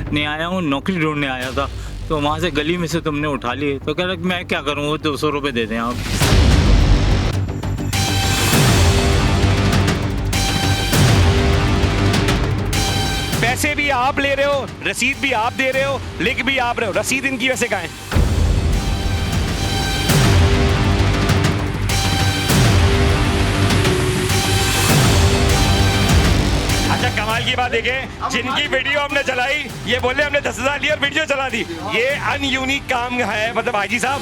नहीं आया हूँ, नौकरी ढूंढने आया था, तो वहाँ से गली में से तुमने उठा लिए। तो कह रहा मैं क्या करूँ, वो 200 रुपये दे दें आप। पैसे भी आप ले रहे हो, रसीद भी आप दे रहे हो, लिख भी आप रहे हो, रसीद इनकी वैसे कहाँ है? अच्छा कमाल की बात देखें, जिनकी वीडियो हमने चलाई ये बोले हमने 10,000 लिए और वीडियो चला दी। ये अनयूनिक काम है, मतलब हाजी साहब।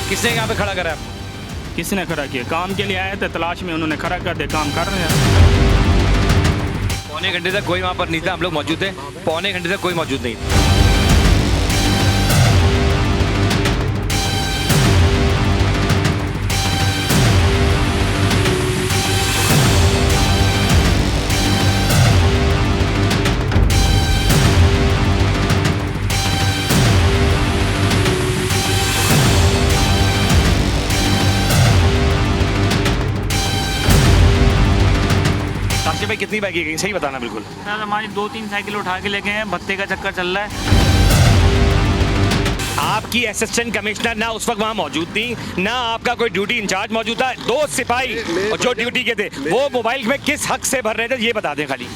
किसने यहाँ पे खड़ा करा आपको? किसने खड़ा किया? काम के लिए आए थे, तलाश में उन्होंने खड़ा कर दिया, काम कर रहे हैं। पौने घंटे तक कोई वहाँ पर नहीं था, हम लोग मौजूद थे, पौने घंटे तक कोई मौजूद नहीं। भाई कितनी बाइक गई सही बताना बिल्कुल। सर हमारी 2-3 साइकिल उठा के लेके हैं, भत्ते का चक्कर चल रहा है। आपकी असिस्टेंट कमिश्नर ना उस वक्त वहाँ मौजूद थी, ना आपका कोई ड्यूटी इंचार्ज मौजूद था। 2 सिपाही जो ड्यूटी के थे वो मोबाइल में किस हक से भर रहे थे ये बता दें खाली।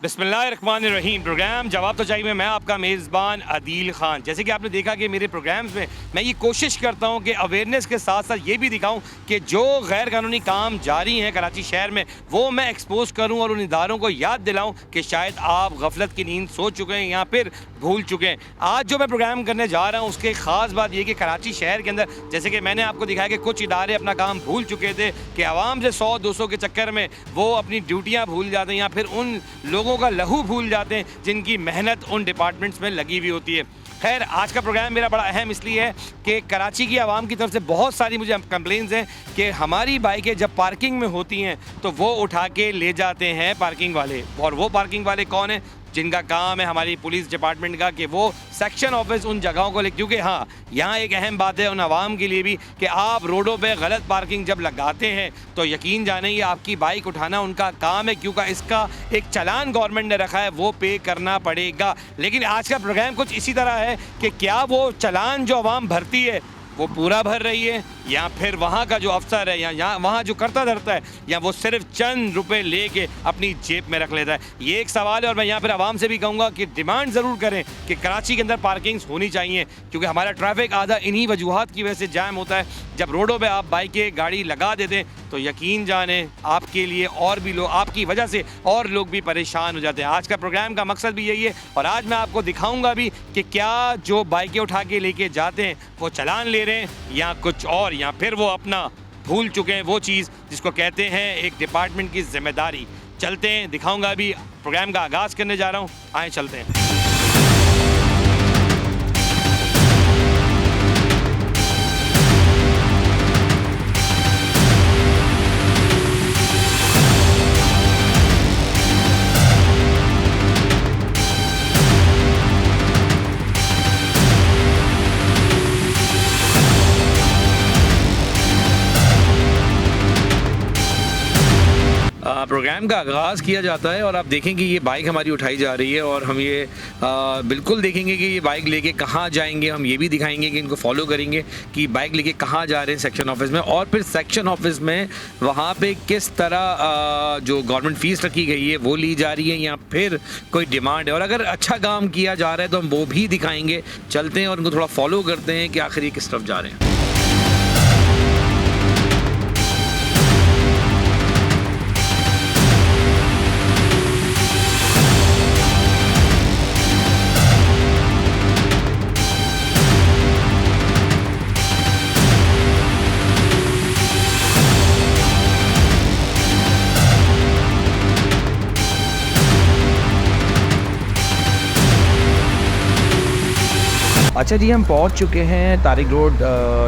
बिस्मिल्लाहिर्रहमानिर्रहीम। प्रोग्राम जवाब तो चाहिए में मैं आपका मेज़बान अदील ख़ान। जैसे कि आपने देखा कि मेरे प्रोग्राम्स में मैं ये कोशिश करता हूँ कि अवेयरनेस के साथ साथ ये भी दिखाऊँ कि जो गैर कानूनी काम जारी हैं कराची शहर में वो मैं एक्सपोज करूँ और उन इदारों को याद दिलाऊँ कि शायद आप गफलत की नींद सो चुके हैं या फिर भूल चुके हैं। आज जो मैं प्रोग्राम करने जा रहा हूँ उसके ख़ास बात ये कि कराची शहर के अंदर जैसे कि मैंने आपको दिखाया कि कुछ इदारे अपना काम भूल चुके थे कि आवाम से 100-200 के चक्कर में वो अपनी ड्यूटियाँ भूल जाते हैं या फिर उन लोगों का लहू भूल जाते हैं जिनकी मेहनत उन डिपार्टमेंट्स में लगी हुई होती है। खैर आज का प्रोग्राम मेरा बड़ा अहम इसलिए है कि कराची की आवाम की तरफ से बहुत सारी मुझे कंप्लेंट्स हैं कि हमारी बाइकें जब पार्किंग में होती हैं तो वो उठा के ले जाते हैं पार्किंग वाले। और वो पार्किंग वाले कौन है? जिनका काम है हमारी पुलिस डिपार्टमेंट का कि वो सेक्शन ऑफिस उन जगहों को ले, क्योंकि हाँ यहाँ एक अहम बात है उन आवाम के लिए भी कि आप रोडों पे गलत पार्किंग जब लगाते हैं तो यकीन जाने ये आपकी बाइक उठाना उनका काम है, क्योंकि इसका एक चालान गवर्नमेंट ने रखा है वो पे करना पड़ेगा। लेकिन आज का प्रोग्राम कुछ इसी तरह है कि क्या वो चालान जो आवाम भरती है वो पूरा भर रही है या फिर वहाँ का जो अफसर है या वहाँ जो करता धरता है या वो सिर्फ चंद रुपए लेके अपनी जेब में रख लेता है, ये एक सवाल है। और मैं यहाँ फिर आवाम से भी कहूँगा कि डिमांड ज़रूर करें कि कराची के अंदर पार्किंग्स होनी चाहिए, क्योंकि हमारा ट्रैफिक आधा इन्हीं वजूहात की वजह से जाम होता है। जब रोडों पर आप बाइकें गाड़ी लगा देते हैं तो यकीन जाने आपके लिए और भी लोग, आपकी वजह से और लोग भी परेशान हो जाते हैं। आज का प्रोग्राम का मकसद भी यही है और आज मैं आपको दिखाऊंगा भी कि क्या जो बाइकें उठा के लेके जाते हैं वो चालान ले रहे हैं या कुछ और, या फिर वो अपना भूल चुके हैं वो चीज़ जिसको कहते हैं एक डिपार्टमेंट की जिम्मेदारी। चलते हैं, दिखाऊंगा। अभी प्रोग्राम का आगाज़ करने जा रहा हूँ, आए चलते हैं। प्रोग्राम का आगाज़ किया जाता है और आप देखें कि ये बाइक हमारी उठाई जा रही है और हम ये बिल्कुल देखेंगे कि ये बाइक लेके कहाँ जाएंगे। हम ये भी दिखाएंगे कि इनको फॉलो करेंगे कि बाइक लेके कहाँ जा रहे हैं सेक्शन ऑफिस में, और फिर सेक्शन ऑफिस में वहाँ पे किस तरह जो गवर्नमेंट फ़ीस रखी गई है वो ली जा रही है या फिर कोई डिमांड है। और अगर अच्छा काम किया जा रहा है तो हम वो भी दिखाएँगे। चलते हैं और उनको थोड़ा फॉलो करते हैं कि आखिर ये किस तरफ जा रहे हैं। अच्छा जी, हम पहुंच चुके हैं तारिक रोड,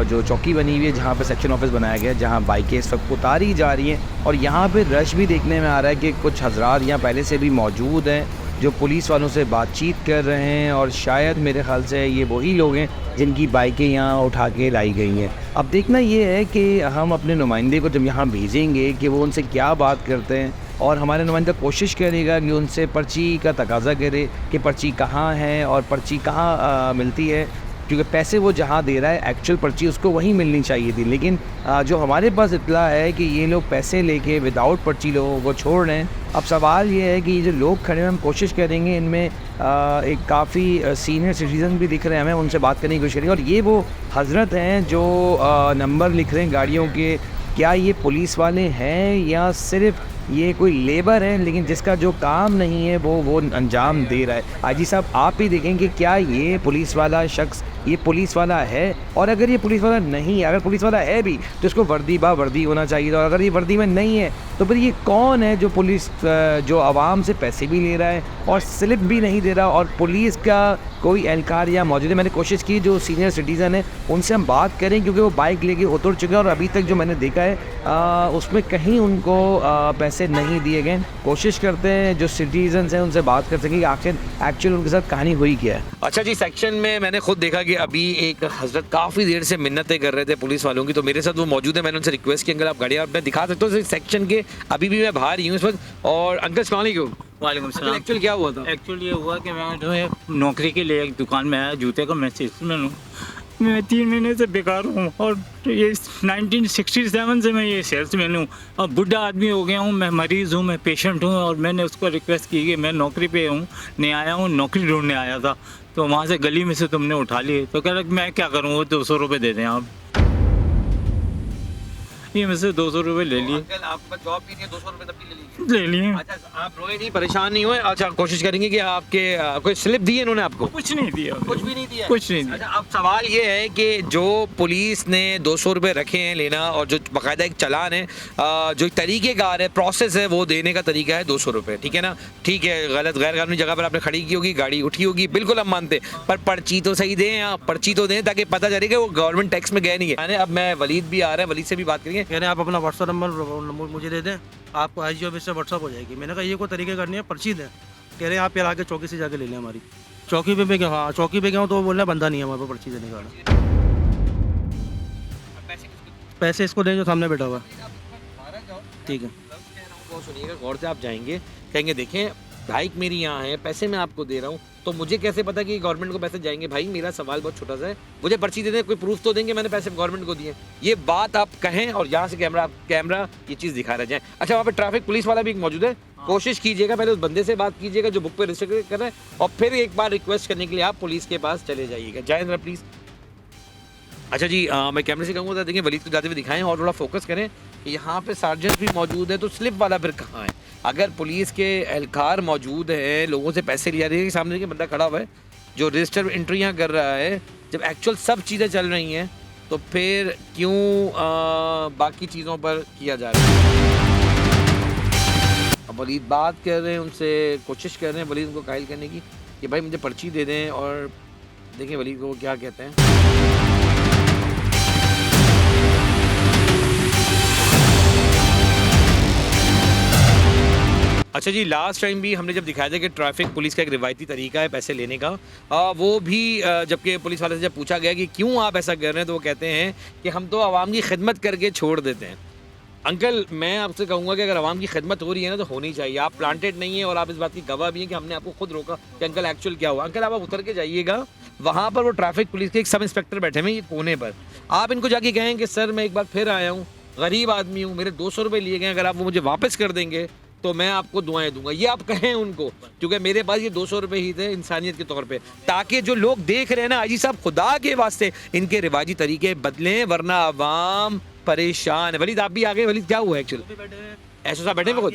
जो चौकी बनी हुई है जहां पे सेक्शन ऑफिस बनाया गया है, जहां बाइकें इस वक्त उतारी जा रही हैं और यहां पे रश भी देखने में आ रहा है कि कुछ हजरात यहाँ पहले से भी मौजूद हैं जो पुलिस वालों से बातचीत कर रहे हैं और शायद मेरे ख्याल से ये वही लोग हैं जिनकी बाइकें यहाँ उठा के लाई गई हैं। अब देखना ये है कि हम अपने नुमाइंदे को जब यहाँ भेजेंगे कि वो उनसे क्या बात करते हैं और हमारे नुमाइंदा कोशिश करेगा कि उनसे पर्ची का तकाजा करे कि पर्ची कहाँ है और पर्ची कहाँ मिलती है, क्योंकि पैसे वो जहाँ दे रहा है एक्चुअल पर्ची उसको वहीं मिलनी चाहिए थी। लेकिन जो हमारे पास इत्तला है कि ये लोग पैसे लेके विदाउट पर्ची लोगों को छोड़ रहे हैं। अब सवाल ये है कि ये जो लोग खड़े हैं, हम कोशिश करेंगे इनमें एक काफ़ी सीनियर सिटीज़न भी दिख रहे हैं, हमें उनसे बात करने की कोशिश करेंगे। और ये वो हजरत हैं जो नंबर लिख रहे हैं गाड़ियों के, क्या ये पुलिस वाले हैं या सिर्फ ये कोई लेबर है लेकिन जिसका जो काम नहीं है वो अंजाम दे रहा है। आजी साहब, आप ही देखेंगे क्या ये पुलिस वाला शख्स ये पुलिस वाला है, और अगर ये पुलिस वाला नहीं है, अगर पुलिस वाला है भी तो इसको वर्दी बा वर्दी होना चाहिए था, और अगर ये वर्दी में नहीं है तो फिर ये कौन है जो पुलिस जो आवाम से पैसे भी ले रहा है और स्लिप भी नहीं दे रहा, और पुलिस का कोई एहलकार यहाँ मौजूद है। मैंने कोशिश की जो सीनियर सिटीज़न है उनसे हम बात करें, क्योंकि वो बाइक लेके उतर चुके हैं और अभी तक जो मैंने देखा है उसमें कहीं उनको पैसे नहीं दिए गए। कोशिश करते हैं जो सिटीजन्स हैं उनसे बात कर सकें कि आखिर एक्चुअली उनके साथ कहानी हुई क्या है। अच्छा जी, सेक्शन में मैंने खुद देखा कि अभी एक हजरत काफ़ी देर से मिन्नतें कर रहे थे पुलिस वालों की, तो मेरे साथ वो मौजूद है। मैंने उनसे रिक्वेस्ट की अंकल आप गाड़ी आप दिखा सकते हो सेक्शन के, अभी भी मैं बाहर ही हूँ इस वक्त। और अंकल अस्सलाम वालेकुम। वालेकुम सलाम। एक्चुअली क्या हुआ था? एक्चुअली ये हुआ कि मैं जो है नौकरी के लिए एक दुकान में आया, जूते का मैं सेल्समैन हूँ। मैं 3 महीने से बेकार हूँ और ये 1967 से मैं ये सेल्समैन हूँ। अब बुढ़ा आदमी हो गया हूँ, मैं मरीज़ हूँ, मैं पेशेंट हूँ, और मैंने उसको रिक्वेस्ट की कि मैं नौकरी पे हूँ, नहीं आया हूँ, नौकरी ढूंढने आया था, तो वहाँ से गली में से तुमने उठा लिए। तो कह रहा मैं क्या करूँ, वो 200 रुपये दे दें आप। ये मुझसे 200 रुपये ले लिए। अंकल आपका जॉब भी नहीं है, 200 रुपये तब भी ले लिए? ले लिए। अच्छा आप रोए नहीं, परेशान नहीं हुए? अच्छा कोशिश करेंगे कि आपके कोई स्लिप दी है इन्होंने आपको? कुछ नहीं दिया, कुछ भी नहीं दिया? कुछ नहीं दिया। अच्छा अब सवाल ये है कि जो पुलिस ने 200 रुपये रखे हैं लेना, और जो बाकायदा एक चालान है, जो तरीक़ेकार है, प्रोसेस है, वो देने का तरीका है 200 रुपये, ठीक है ना? ठीक है, गलत गैर कानूनी जगह पर आपने खड़ी की होगी, गाड़ी उठी होगी, बिल्कुल हम मानते, पर पर्ची तो सही दें, आप पर्ची तो दें ताकि पता चले कि वो गवर्नमेंट टैक्स में गए नहीं है। अब मैं वलीद भी आ रहा है, वलीद से भी बात करेंगे। कह रहे हैं आप अपना व्हाट्सअप नंबर मुझे दे दें, आपको IG ऑफिस से व्हाट्सअप हो जाएगी। मैंने कहा ये कोई तरीके करनी है, पर्ची दें। कह रहे हैं आप यार आगे चौकी से जाके ले लें हमारी। चौकी पे गया, हाँ चौकी पे गया हूँ तो वो बोल रहे हैं बंदा नहीं है हमारे पास पर्ची देने का। पैसे इसको दें जो सामने बैठा हुआ है। ठीक है, सुनिएगा गौर से, आप जाएंगे कहेंगे देखें बाइक मेरी यहाँ है, पैसे मैं आपको दे रहा हूँ, तो मुझे कैसे पता कि गवर्नमेंट को पैसे जाएंगे? भाई मेरा सवाल बहुत छोटा सा है, मुझे पर्ची दे दें, कोई प्रूफ तो देंगे मैंने पैसे गवर्नमेंट को दिए। ये बात आप कहें और यहाँ से कैमरा ये चीज़ दिखा रहे जाए। अच्छा वहाँ पे ट्रैफिक पुलिस वाला भी एक मौजूद है, कोशिश कीजिएगा पहले उस बंदे से बात कीजिएगा जो बुक पे रजिस्टर कर रहा है, और फिर एक बार रिक्वेस्ट करने के लिए आप पुलिस के पास चले जाइएगा। जाए जरा प्लीज़। अच्छा जी, मैं कैमरे से कहूँगा देखिए वलीद को जाते हुए दिखाएं और थोड़ा फोकस करें। यहाँ पे सार्जेंट भी मौजूद है, तो स्लिप वाला फिर कहाँ है? अगर पुलिस के एहलकार मौजूद हैं, लोगों से पैसे लिया रही है, सामने के बंदा खड़ा हुआ है जो रजिस्टर एंट्री यहाँ कर रहा है, जब एक्चुअल सब चीज़ें चल रही हैं तो फिर क्यों बाकी चीज़ों पर किया जा रहा है? अब वलीद बात कर रहे हैं उनसे, कोशिश कर रहे हैं वलीद उनको कायल करने की कि भाई मुझे पर्ची दे दें, और देखें वलीद को क्या कहते हैं। अच्छा जी, लास्ट टाइम भी हमने जब दिखाया था कि ट्रैफिक पुलिस का एक रिवायती तरीका है पैसे लेने का, वो भी जबकि पुलिस वाले से जब पूछा गया कि क्यों आप ऐसा कर रहे हैं, तो वो कहते हैं कि हम तो आवाम की खिदमत करके छोड़ देते हैं। अंकल मैं आपसे कहूँगा कि अगर आवाम की खिदमत हो रही है ना तो होनी चाहिए। आप प्लांटेड नहीं है और आप इस बात की गवाह भी हैं कि हमने आपको खुद रोका कि अंकल एक्चुअल क्या हुआ। अंकल आप उतर के जाइएगा, वहाँ पर वो ट्रैफिक पुलिस के एक सब इंस्पेक्टर बैठे हुए ये कोने पर, आप इनको जाके कहें कि सर मैं एक बार फिर आया हूँ, गरीब आदमी हूँ, मेरे 200 रुपये लिए गए, अगर आप वो मुझे वापस कर देंगे तो मैं आपको दुआएं दूंगा। ये आप कहें उनको, क्योंकि मेरे पास ये 200 रुपये ही थे इंसानियत के तौर पे, ताकि जो लोग देख रहे हैं ना हाजी साहब, खुदा के वास्ते इनके रिवाजी तरीके बदलें, वरना आवाम परेशान है। वलीद आप भी आ गए, वलीद क्या हुआ एक्चुअली? ऐसा साहब बैठे खुद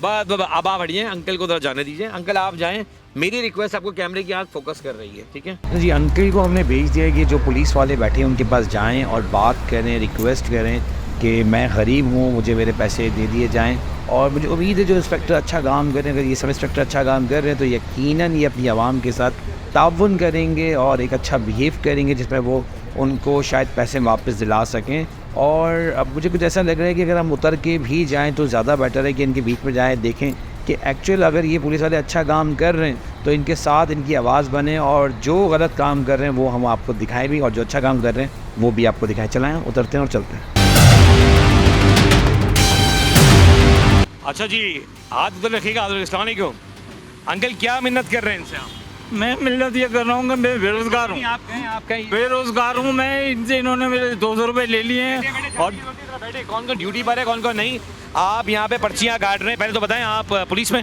बस अब आप हटिए, अंकल को जरा जाने दीजिए। अंकल आप जाएं, मेरी रिक्वेस्ट आपको कैमरे की आँख फोकस कर रही है, ठीक है जी। अंकल को हमने भेज दिया कि जो पुलिस वाले बैठे हैं उनके पास जाएं और बात करें, रिक्वेस्ट करें कि मैं गरीब हूँ, मुझे मेरे पैसे दे दिए जाएं, और मुझे उम्मीद है जो इंस्पेक्टर अच्छा काम कर रहे हैं, अगर ये सब इंस्पेक्टर अच्छा काम कर रहे हैं तो यकीनन ये अपनी आवाम के साथ ताउन करेंगे और एक अच्छा बिहेव करेंगे जिसमें वो उनको शायद पैसे वापस दिला सकें। और अब मुझे कुछ ऐसा लग रहा है कि अगर हम उतर के भी जाएं तो ज़्यादा बेटर है कि इनके बीच में जाएं, देखें कि एक्चुअल अगर ये पुलिस वाले अच्छा काम कर रहे हैं तो इनके साथ इनकी आवाज़ बने, और जो गलत काम कर रहे हैं वो हम आपको दिखाएं भी, और जो अच्छा काम कर रहे हैं वो भी आपको दिखाएं। चलाएं, उतरते हैं और चलते हैं। अच्छा जी, हाथ उधर रखिएगा, अस्सलाम वालेकुम। अंकल क्या मिन्नत कर रहे हैं इनसे आप? मैं मिलत ये कर रहा हूँ कि मैं बेरोजगार हूँ, आप कहीं बेरोजगार हूँ मैं। इनसे इन्होंने मेरे 200 रुपये ले लिए हैं। और बैठे, कौन कौन ड्यूटी पर है, कौन कौन नहीं। आप यहाँ पे पर्चियाँ काट रहे हैं, पहले तो बताएं आप पुलिस में?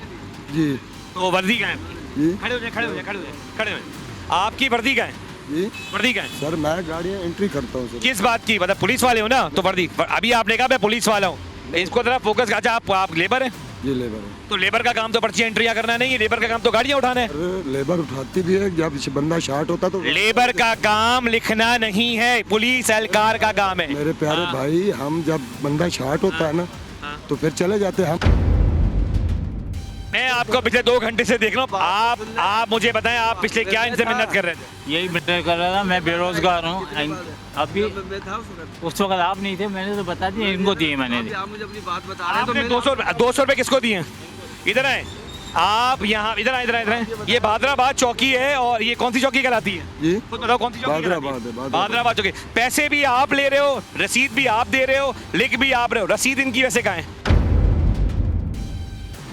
जी तो वर्दी का है? जी खड़े हो जाए, खड़े हो जाए, खड़े हो जाए, खड़े हो जाए। आपकी वर्दी का है? जी वर्दी का है? सर, मैं गाड़ियाँ एंट्री करता हूँ सर। किस बात की, मतलब पुलिस वाले हो ना तो वर्दी। अभी आपने कहा मैं पुलिस वाला हूँ, इसको जरा फोकस। अच्छा, आप लेबर हैं? जी लेबर है। तो लेबर का काम तो पर्ची एंट्रियाँ करना नहीं है, लेबर का काम तो गाड़ियाँ उठाना है। अरे लेबर उठाती भी है, जब बंदा शार्ट होता तो लेबर का काम लिखना नहीं है, पुलिस एहलकार का काम है। मेरे प्यारे भाई, हम जब बंदा शार्ट होता है ना तो फिर चले जाते हैं हम। मैं आपको पिछले 2 घंटे से देख रहा हूँ। आप मुझे बताएं, आप पिछले क्या इनसे मिन्नत कर रहे थे? यही बेटर कर रहा था, मैं बेरोजगार हूँ। अभी उस वक्त आप नहीं थे, मैंने तो बता दिया, इनको दिए मैंने। आपने 200 रुपए किसको दिए? इधर आए आप, यहाँ इधर आए, इधर आए, इधर आए। ये भादराबाद चौकी है, और ये कौन सी चौकी कहलाती है? जी खुद बताओ कौन सी चौकी कहलाती है? भादराबाद है, भादराबाद चौकी। पैसे भी आप ले रहे हो, रसीद भी आप दे रहे हो, लिख भी आप रहे हो। रसीद इनकी वैसे कहाँ है?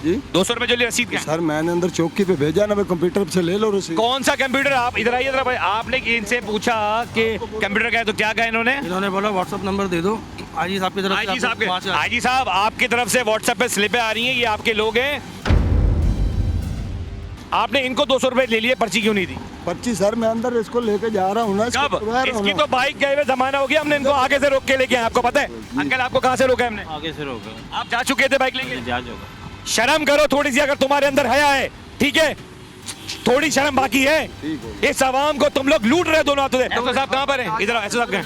जी 200 रुपए जो लिए रसीद क्या है? सर, मैंने अंदर चौकी पे भेजा ना, मैं कंप्यूटर से ले लो रसीद। कौन सा कंप्यूटर? आप इधर आइए जरा भाई। आपने इनसे पूछा कि कंप्यूटर क्या है, तो क्या कहा इन्होंने? इन्होंने बोला व्हाट्सअप नंबर दे दो आईजी साहब की तरफ से। आईजी साहब के, आपको 5,000 आईजी साहब आपकी तरफ से व्हाट्सएप पे स्लिपें आ रही हैं, ये आपके लोग हैं। आपने इनको 200 रुपए ले लिए, पर्ची क्यों नहीं दी? पर्ची सर, मैं अंदर इसको लेके जा रहा हूँ ना, इसको कब? करवा रहा हूँ इसकी ना। तो बाइक गए हुए जमाना हो गया, हमने इनको आगे से रोक के लेके आए, आपको पता है? अंकल आपको कहाँ से रोका है हमने? आगे से रोको, आप जा चुके थे बाइक लेके? जा चुका। शर्म करो थोड़ी सी, अगर तुम्हारे अंदर हया है, ठीक है? थोड़ी शर्म बाकी है। इस आवाम को तुम लोग लूट रहे हो दोनों हाथों से। एसओ साहब कहाँ पर हैं? इधर एसओ साहब कहाँ?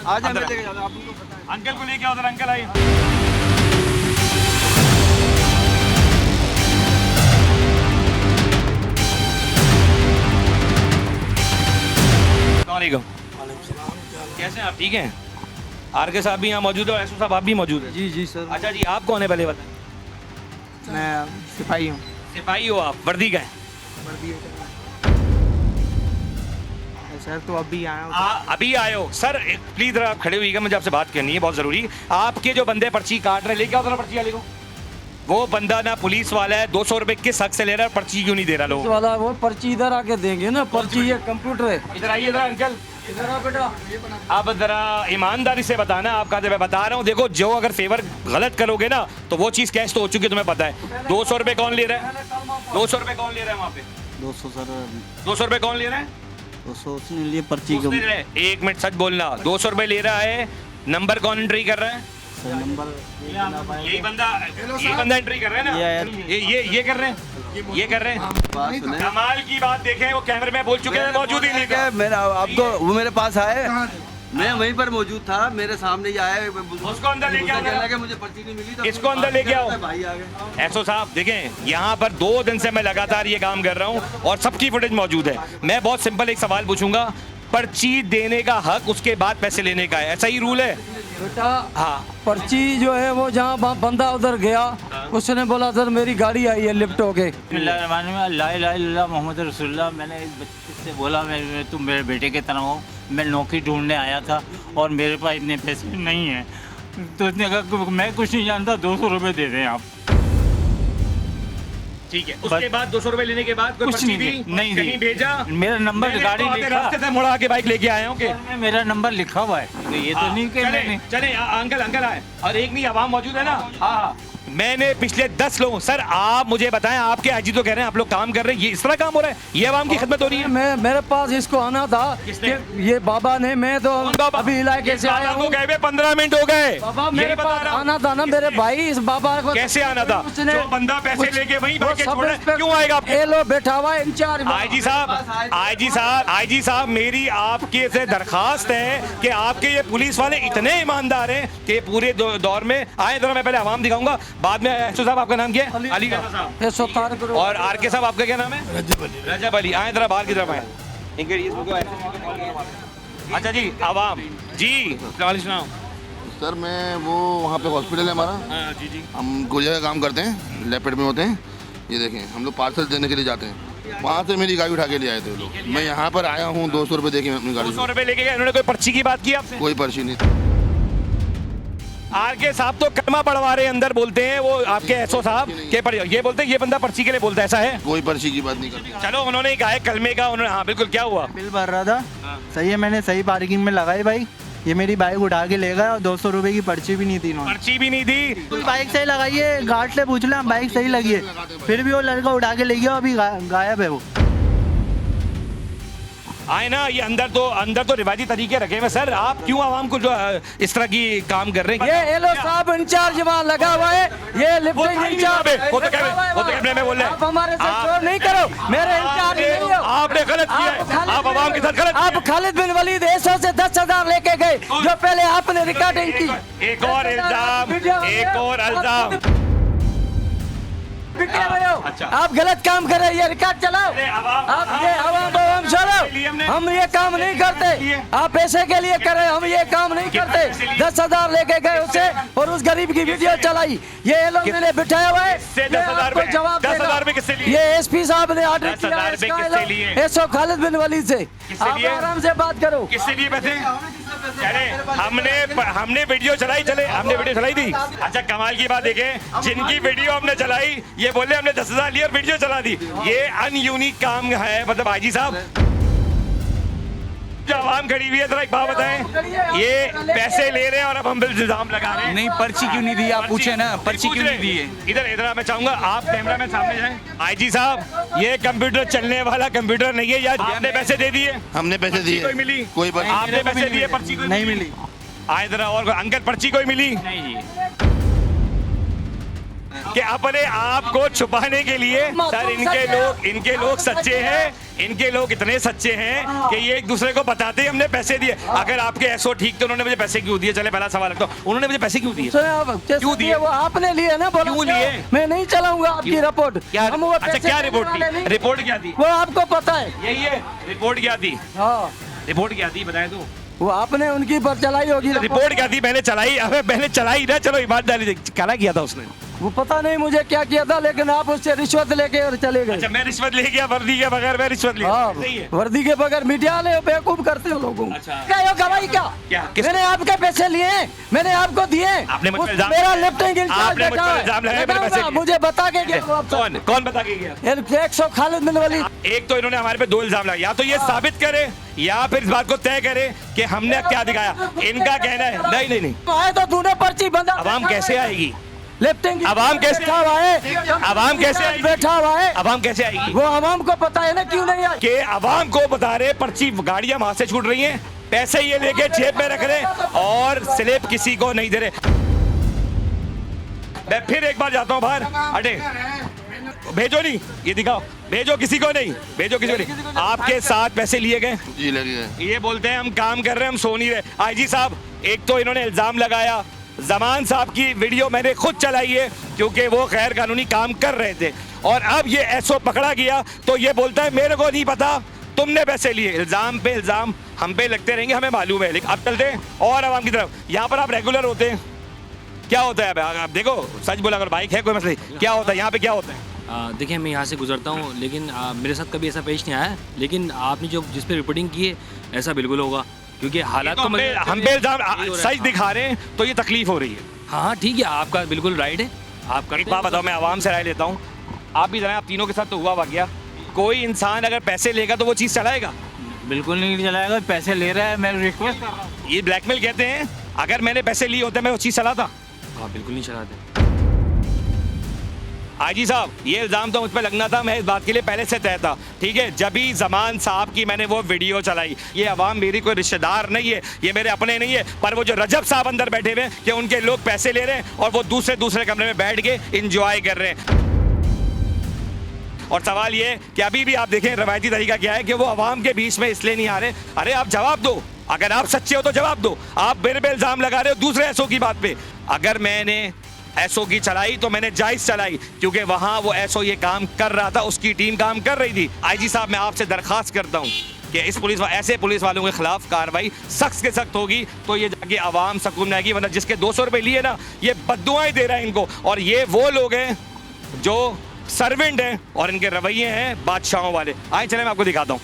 अंकल को लेके आओ उधर, अंकल आइए। अस्सलामुअलैकुम। कैसे हैं आप? ठीक हैं? आर के साहब भी यहाँ मौजूद है, एसओ साहब आप भी मौजूद हैं? जी जी सर, अच्छा जी, आप कौन है पहले बताएं? मैं सिपाही हूँ। सिपाही हो आप? वर्दी का है? सर तो अभी आया हूँ। अभी आए हो? सर प्लीज जरा आप खड़े होइएगा, मुझे आपसे बात करनी है बहुत जरूरी। आपके जो बंदे पर्ची काट रहे हैं, लेके आओ जरा पर्ची वाले को। वो बंदा ना पुलिस वाला है, 200 रुपए किस हक से ले रहा है, पर्ची क्यों नहीं दे रहा लोग? वाला वो पर्ची इधर आके देंगे ना, पर्ची ये कंप्यूटर है। इधर आइए जरा अंकल, इधर आ बेटा। आप जरा ईमानदारी से बताना, आप कहा मैं बता रहा हूँ। देखो, जो अगर फेवर गलत करोगे ना तो वो चीज़ कैश तो हो चुकी है, तुम्हें पता है। 200 रुपए कौन ले रहा है? 200 रुपए कौन ले रहा है वहाँ पे? 200 सर, 200 रुपए कौन ले रहा है? 200 उसने लिए पर्ची उसने ले रहा है। 1 मिनट सच बोलना, 200 रुपए ले रहा है, नंबर कौन एंट्री कर रहा है? सर नंबर यही बंदा एंट्री कर रहा है ना? ये कर रहे हैं, ये कर रहे हैं। कमाल की बात देखें, वो कैमरे में बोल चुके हैं, मौजूद ही नहीं था। मेरा आपको वो मेरे पास आए, मैं वहीं पर मौजूद था, मेरे सामने ही आया। उसको अंदर लेके आओ। कहने लगे मुझे पर्ची नहीं मिली, तो इसको अंदर लेके आओ। भाई आ गए। एसओ साहब देखें, यहाँ पर 2 दिन से मैं लगातार ये काम कर रहा हूँ और सबकी फुटेज मौजूद है। मैं बहुत सिंपल एक सवाल पूछूंगा, पर्ची देने का हक उसके बाद पैसे लेने का है, ऐसा ही रूल है? बेटा हाँ। पर्ची जो है वो जहाँ बंदा उधर गया, उसने बोला सर मेरी गाड़ी आई है लिफ्ट हो गई। ला इलाहा इल्लल्लाह मोहम्मद रसूलुल्लाह। मैंने इस बच्चे से बोला, मैं तुम मेरे बेटे की तरह हो, मैं नौकरी ढूंढने आया था और मेरे पास इतने पैसे नहीं हैं। तो उसने कहा मैं कुछ नहीं जानता, 200 रुपये दे दें आप। ठीक है, उसके बाद 200 रुपए लेने के बाद कोई कुछ पर्ची नहीं दी? दी, नहीं कहीं दी। भेजा? मेरा नंबर मैंने गाड़ी तो आते लिखा, रास्ते से मुड़ा के बाइक लेके आया हूँ कि मेरा नंबर लिखा हुआ है, ये तो नहीं कि चले मैंने। चले अंकल आए, और एक नहीं आवाम मौजूद है ना? हाँ, मैंने पिछले 10 लोगों, सर आप मुझे बताएं, आपके आईजी तो कह रहे हैं आप लोग काम कर रहे हैं, ये इस तरह काम हो रहा है? ये आवाम की खिदमत हो रही है? मैं मेरे पास इसको आना था किसने? कि ये बाबा ने, मैं तो कौन बाबा? अभी इलाके से आया हूँ। गए हुए 15 मिनट हो गए। बाबा मेरे यही बता पास रहा हूँ। आना था ना मेरे भाई, इस बाबा को कैसे आना था? उसने जो बंदा पैसे कुछ- लेके वहीं वो भाग के सब छोड़ रहा है, इंस्पेक्टर- क्यों आएगा आपके? ये लो बैठा हुआ है इंचार्ज। आईजी साहब मेरी आपके से दरखास्त है कि आपके ये पुलिस वाले इतने ईमानदार हैं कि पूरे दौर में आए। जरा मैं पहले आवाम दिखाऊंगा, बाद में एसओ साहब आपका नाम क्या है? अली रजा साहब। ये 100 तार करो। और आर के साहब आपका क्या नाम है? रजब अली। आए जरा बाहर की तरफ आए। इनके अच्छा जी आवाम जी सलाम। सर मैं वो वहाँ पे हॉस्पिटल है हमारा, जी जी हम गुड़िया का काम करते हैं, लेपेट में होते हैं। ये देखें हम लोग पार्सल देने के लिए जाते हैं, वहाँ से मेरी गाड़ी उठा के ले आए थे वो लोग। मैं यहाँ पर आया हूँ 200 रुपये देके मैं अपनी गाड़ी 200 रुपए लेके गए। इन्होंने कोई पर्ची की बात की आपसे? कोई पर्ची नहीं। आर के साहब तो कलमा पढ़वा रहे अंदर, बोलते हैं वो आपके एसओ साहब के पर ये बोलते हैं ये बंदा पर्ची के लिए बोलता है, ऐसा है? कोई पर्ची की बात नहीं करते। चलो उन्होंने कहा है कलमे का, उन्होंने हाँ बिल्कुल। क्या हुआ? बिल भर रहा था, सही है, मैंने सही पार्किंग में लगाई बाइक, ये मेरी बाइक उठा के ले गया और 200 रुपए की पर्ची भी नहीं थी इन्होंने। पर्ची भी नहीं दी? कोई बाइक सही लगाई है, गार्ड से पूछ ले, बाइक सही लगी है, फिर भी वो लड़का उठा के ले गया, अभी गायब है वो। आए ना, ये अंदर तो रिवाजी तरीके रखे हुए। सर आप क्यों आवाम को जो इस तरह की काम कर रहे हैं? ये एलो साहब इंचार्ज वहाँ लगा हुआ है, ये लिफ्टिंग इंचार्ज वो तो कैमरे में बोल रहे हैं। आप हमारे साथ चोर नहीं करो, मेरे इंचार्ज नहीं हो। आपने गलत किया है, आप आवाम के साथ गलत किया है। आप खालिद बिन वलीद ऐसो से 10,000 लेके गए, जो पहले आपने रिकॉर्डिंग की। एक और इल्जाम अच्छा। आप गलत काम कर रहे हैं, ये रिकॉर्ड चलाओ। आप ये आवाम छोड़ो, हम ये काम नहीं करते, आप पैसे के लिए कर रहे, हम ये काम नहीं करते। 10,000 लेके गए उसे और उस गरीब की वीडियो चलाई, ये लोग मैंने बिठाया हुआ है, 10,000 आपको जवाब 10,000 रुपए किससे लिए? ये एसपी साहब ने ऑर्डर किया 10,000 रुपए किससे लिए? है, एसओ खालिद बिन वलीद से। आप लिए? आराम से बात करो। किससे लिए पैसे? हमने वीडियो चलाई, हमने वीडियो चलाई थी। अच्छा कमाल की बात देखें, जिनकी वीडियो हमने चलाई ये बोले हमने 10,000 लिए और वीडियो चला दी। ये अनयूनिक काम है, मतलब आईजी साहब जो आवाम खड़ी हुई है, जरा एक बात बताएं, ये पैसे ले रहे हैं और अब हम इल्जाम लगा रहे हैं। नहीं पर्ची क्यों नहीं दी, आप पूछे ना पर्ची क्यों नहीं दी है? इधर मैं चाहूंगा आप कैमरा में सामने जाएं। आईजी साहब ये कंप्यूटर चलने वाला कंप्यूटर नहीं है, या आपने पैसे दे दिए? हमने पैसे दिए। कोई मिली? कोई पर्ची आपने पैसे दिए, पर्ची कोई नहीं मिली। आए जरा और अंकल पर्ची कोई मिली? नहीं कि अपने आप को छुपाने के लिए सर इनके लोग सच्चे हैं, इनके लोग इतने सच्चे हैं कि ये एक दूसरे को बताते हैं हमने पैसे दिए। अगर आपके एसओ ठीक तो उन्होंने मुझे पैसे क्यों दिए? चले पहला सवाल रखता हूं, उन्होंने मुझे पैसे क्यों दिए? क्यों दिए? वो आपने लिए ना, बोलो क्यों लिए? मैं नहीं चलाऊंगा आपकी रिपोर्ट। हम वो अच्छा पैसे क्या देने रिपोर्ट वाले थी? नहीं। रिपोर्ट क्या थी? वो आपको पता है। यही है रिपोर्ट क्या थी? हाँ रिपोर्ट क्या थी बताएं तो। वो आपने उनकी पर चलाई होगी रिपोर्ट क्या थी? मैंने चलाई ना, चलो ईमानदारी से क्या किया था उसने? वो पता नहीं मुझे क्या किया था, लेकिन आप उससे रिश्वत लेके और चले गए। अच्छा मैं रिश्वत ले गया, वर्दी के बगैर मैं रिश्वत लिया? हाँ, सही है। वर्दी के बगैर मीडिया ले बेवकूफ करते हो लोगों को। अच्छा। क्या यो गवाही क्या? मैंने आपके पैसे लिए हैं, मैंने आपको दिए। आपने मुझ पे इल्जाम- मेरा लिफ्टिंग आपने मुझ पर इल्जाम लगाया, मैंने पैसे लिए। मुझे बता के गया। कौन बता के गया? 100 खालिद बिन वलीद। एक तो इन्होंने हमारे पे 2 इल्जाम लगाए, या तो ये साबित करे या फिर इस बात को तय करे कि हमने क्या दिखाया। इनका कहना है नहीं आए तो तूने पर्ची बंदा। अवाम कैसे आएगी? लिफ्टिंग अवाम कैसे बैठा हुआ है, अवाम कैसे आएगी? बैठा हुआ है, अवाम कैसे आएगी? वो अवाम को पता है ना क्यों नहीं आई। कि अवाम को बता रहे पर्ची गाड़ियां वहां से छूट रही हैं, पैसे ये लेके जेब में रख रहे और स्लिप किसी को नहीं दे रहे। मैं फिर एक बार जाता हूँ बाहर, हटे भेजो नहीं, ये दिखाओ, भेजो किसी को नहीं, भेजो किसी को नहीं। आपके साथ पैसे लिए गए? जी लगे गए। ये बोलते हैं हम काम कर रहे हैं, हम सो नहीं रहे। आईजी साहब एक तो इन्होंने इल्जाम लगाया, जमान साहब की वीडियो मैंने खुद चलाई है क्योंकि वो गैर कानूनी काम कर रहे थे, और अब ये एसओ पकड़ा गया तो ये बोलता है मेरे को नहीं पता, तुमने पैसे लिए। इल्जाम पे इल्जाम हम पे लगते रहेंगे, हमें मालूम है। लेकिन अब चलते हैं और आवाम की तरफ। यहाँ पर आप रेगुलर होते हैं, क्या होता है? आप देखो सच बोला अगर बाइक है कोई मसला नहीं, क्या होता है यहाँ पे, क्या होता है? देखिए मैं यहाँ से गुजरता हूँ, लेकिन मेरे साथ कभी ऐसा पेश नहीं आया, लेकिन आपने जो जिस पे रिपोर्टिंग की है ऐसा बिल्कुल होगा, क्योंकि हालात तो हम पे इल्जाम सच दिखा रहे हैं तो ये तकलीफ हो रही है। हाँ ठीक है, आपका बिल्कुल राइट है। आप एक बात बताओ, मैं आवाम से राय लेता हूँ, आप भी जरा, आप तीनों के साथ तो हुआ वाकया, कोई इंसान अगर पैसे लेगा तो वो चीज़ चलाएगा? बिल्कुल नहीं चलाएगा, पैसे ले रहा है, मैं रिक्वेस्ट कर रहा हूँ। ये ब्लैकमेल कहते हैं। अगर मैंने पैसे लिए होते मैं वो चीज़ चलाता? हाँ बिल्कुल नहीं चलाते। आईजी साहब ये इल्ज़ाम तो मुझ पर लगना था, मैं इस बात के लिए पहले से तय था, ठीक है। जब भी जमान साहब की मैंने वो वीडियो चलाई, ये अवाम मेरी कोई रिश्तेदार नहीं है, ये मेरे अपने नहीं है, पर वो जो रजब साहब अंदर बैठे हुए हैं कि उनके लोग पैसे ले रहे हैं और वो दूसरे कमरे में बैठ के इंजॉय कर रहे हैं। और सवाल ये है कि अभी भी आप देखें रवायती तरीका क्या है कि वो अवाम के बीच में इसलिए नहीं आ रहे। अरे आप जवाब दो, अगर आप सच्चे हो तो जवाब दो। आप मेरे पे इल्ज़ाम लगा रहे हो दूसरे एसओ की बात पे। अगर मैंने एसओ की चलाई तो मैंने जायज़ चलाई, क्योंकि वहाँ वो एसओ ये काम कर रहा था, उसकी टीम काम कर रही थी। आईजी साहब मैं आपसे दरख्वास्त करता हूँ कि ऐसे पुलिस वालों के खिलाफ कार्रवाई सख्त से सख्त होगी तो ये जाके आवाम सकून में आएगी, वरना जिसके 200 रुपये लिए ना ये बद्दुआएं दे रहा है इनको। और ये वो लोग हैं जो सर्वेंट हैं और इनके रवैये हैं बादशाहों वाले। आए चले मैं आपको दिखाता हूँ।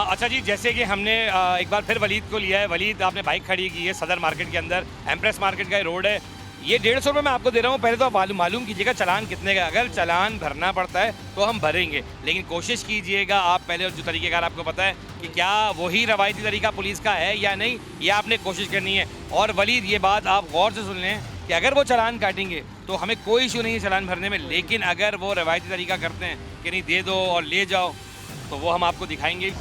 अच्छा जी, जैसे कि हमने एक बार फिर वलीद को लिया है। वलीद, आपने बाइक खड़ी की है सदर मार्केट के अंदर, एम्प्रेस मार्केट का रोड है। ये 150 रुपये मैं आपको दे रहा हूँ। पहले तो आप मालूम कीजिएगा चालान कितने का। अगर चालान भरना पड़ता है तो हम भरेंगे, लेकिन कोशिश कीजिएगा आप पहले, जो तरीक़ेकार आपको पता है कि क्या वही रवायती तरीका पुलिस का है या नहीं, ये आपने कोशिश करनी है। और वलीद, ये बात आप गौर से सुन लें कि अगर वो चालान काटेंगे तो हमें कोई इशू नहीं है चालान भरने में, लेकिन अगर वो रवायती तरीका करते हैं कि नहीं दे दो और ले जाओ, तो वो हम आपको दिखाएंगे।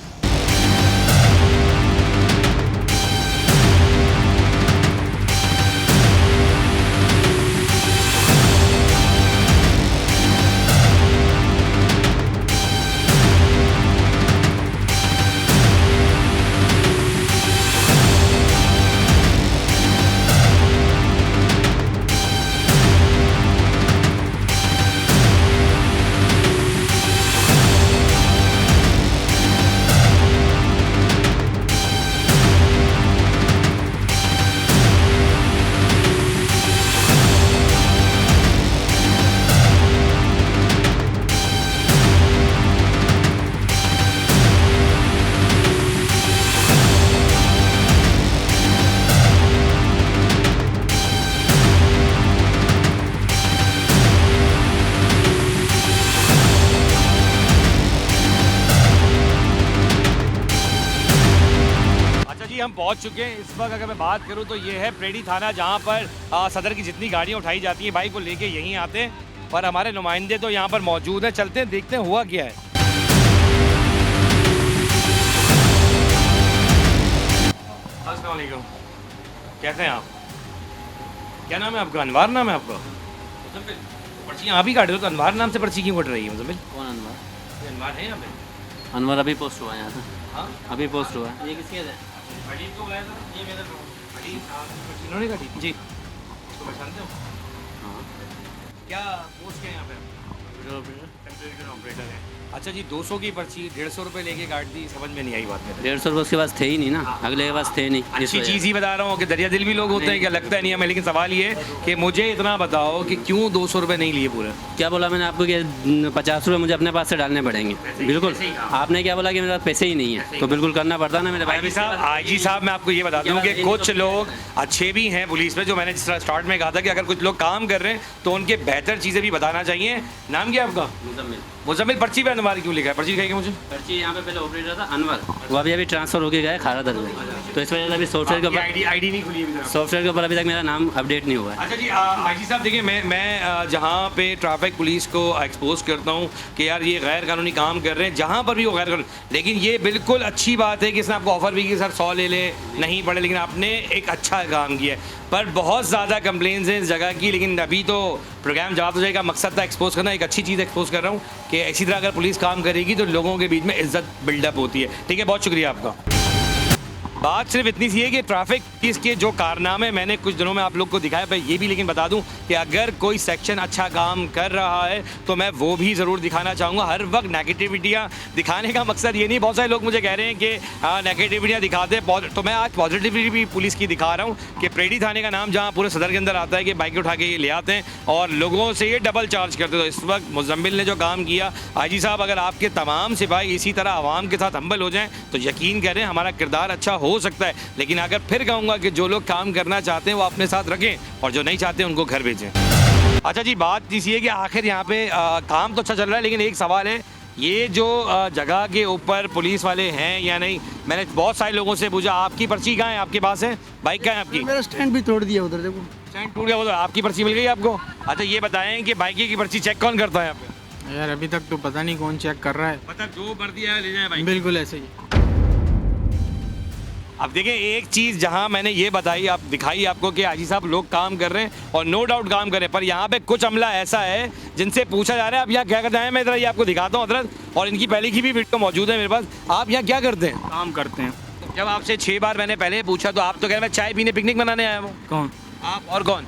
हम पहुंच चुके हैं। इस वक्त अगर मैं बात करूं तो ये है प्रेडी थाना, जहां पर सदर की जितनी गाड़ियां उठाई जाती हैं बाइक को लेके यहीं आते हैं, पर हमारे नुमाइंदे तो यहां पर मौजूद हैं। चलते हैं, देखते हैं हुआ क्या है। अस्सलाम वालेकुम, कैसे हैं आप? क्या नाम है आपका? अनवार नाम है आपका? पर्ची आप ही काट रहे हो तो अनवार नाम से पर्ची क्यों कट रही है? मुझे कौन अनवर? अनवार है यहाँ पे? अनवर अभी पोस्ट हुआ है यहाँ से। हाँ, अभी पोस्ट हुआ है। ये किसके है? अलीम को बुलाया था, ये मेरा अलीम, इन्होंने काटी जी, इसको पहचानते हो? हाँ। क्या पोस्ट क्या है यहाँ पे? टेम्परेरी ऑपरेटर है। अच्छा जी, 200 की पर्ची 150 रुपये लेके काट दी, समझ में नहीं आई बात में। 150 रुपये उसके पास थे ही नहीं ना, अगले के पास थे नहीं। अच्छी चीज़ ही बता रहा हूँ कि दरिया दिल भी लोग होते हैं, क्या लगता है नहीं हमें, लेकिन सवाल ये है कि मुझे इतना बताओ कि क्यों 200 रुपये नहीं लिए पूरे? क्या बोला मैंने आपको कि 50 रुपये मुझे अपने पास से डालने पड़ेंगे? बिल्कुल। आपने क्या बोला कि मेरे पास पैसे ही नहीं है, तो बिल्कुल करना पड़ता ना मेरे भाई साहब। आईजी साहब, मैं आपको ये बता दूँ कि कुछ लोग अच्छे भी हैं पुलिस में, जो मैंने जिस तरह स्टार्ट में कहा था कि अगर कुछ लोग काम कर रहे हैं तो उनके बेहतर चीज़ें भी बताना चाहिए। नाम क्या आपका? मुजम्मिल। मुजम्मिल, पर्ची पे अनवर क्यों लिखा है? पर्ची दिखाइए मुझे। पर्ची यहाँ पे पहले ऑपरेटर था अनवर, वो अभी ट्रांसफर होके गया है खारादर में, तो इस वजह से अभी सॉफ्टवेयर के ऊपर आईडी नहीं खुली है। सॉफ्टवेयर के ऊपर अभी तक मेरा नाम अपडेट नहीं हुआ है। अच्छा जी, आईजी साहब देखिए, मैं जहाँ पे ट्रैफिक पुलिस को एक्सपोज करता हूँ कि यार ये गैर कानूनी काम कर रहे हैं, जहाँ पर भी वो गैर कानूनी, लेकिन ये बिल्कुल अच्छी बात है कि इसने आपको ऑफर भी की सर 100 ले ले, नहीं पड़े, लेकिन आपने एक अच्छा काम किया है। पर बहुत ज़्यादा कंप्लेंट्स हैं इस जगह की, लेकिन अभी तो प्रोग्राम जवाब हो जाएगा, मकसद था एक्सपोज करना, एक अच्छी चीज़ एक्सपोज कर रहा हूँ कि इसी तरह अगर पुलिस काम करेगी तो लोगों के बीच में इज्जत बिल्डअप होती है। ठीक है, बहुत शुक्रिया आपका। बात सिर्फ इतनी सी है कि ट्रैफिक पुलिस के जो कारनामे मैंने कुछ दिनों में आप लोग को दिखाया, मैं ये भी लेकिन बता दूं कि अगर कोई सेक्शन अच्छा काम कर रहा है तो मैं वो भी ज़रूर दिखाना चाहूँगा। हर वक्त नेगेटिविटियाँ दिखाने का मकसद ये नहीं, बहुत सारे लोग मुझे कह रहे हैं कि नेगेटिविटियाँ दिखाते हैं, तो मैं आज पॉजिटिविटी भी पुलिस की दिखा रहा हूँ कि प्रेडी थाने का नाम जहाँ पूरे सदर के अंदर आता है कि बाइक उठा के ये ले आते हैं और लोगों से ये डबल चार्ज करते। तो इस वक्त मुजम्मिल ने जो काम किया, आईजी साहब अगर आपके तमाम सिपाही इसी तरह आवाम के साथ हम्बल हो जाएँ तो यकीन करें हमारा किरदार अच्छा हो सकता है। लेकिन अगर फिर कहूँगा कि जो लोग काम करना चाहते हैं वो अपने साथ रखें और जो नहीं चाहते उनको घर भेजें। अच्छा जी, बात इसी है कि आखिर यहाँ पे काम तो अच्छा चल रहा है, लेकिन एक सवाल है, ये जो जगह के ऊपर पुलिस वाले हैं या नहीं, मैंने बहुत सारे लोगों से पूछा आपकी पर्ची कहाँ है, आपके पास है, बाइक कहाँ है आपकी? मेरा स्टैंड भी तोड़ दिया उधर, देखो स्टैंड टूट गया, वो तो आपकी पर्ची मिल गई आपको? अच्छा ये बताएं कि बाइक की पर्ची चेक कौन करता है यहाँ पे? यार अभी तक तो पता नहीं कौन चेक कर रहा है, मतलब जो भर दिया है ले जाए बाइक, बिल्कुल ऐसे ही। अब देखें, एक चीज़ जहां मैंने ये बताई, आप दिखाई आपको कि आजी साहब लोग काम कर रहे हैं और नो डाउट काम कर रहे हैं, पर यहाँ पे कुछ अमला ऐसा है जिनसे पूछा जा रहा है आप यहाँ क्या करते हैं। मैं इधर ये आपको दिखाता हूँ हजरत, और इनकी पहले की भी वीडियो मौजूद है मेरे पास। आप यहाँ क्या करते हैं? काम करते हैं। जब आपसे 6 बार मैंने पहले पूछा तो आप तो कह रहे मैं चाय पीने पिकनिक मनाने आया हूँ। कौन? आप और कौन?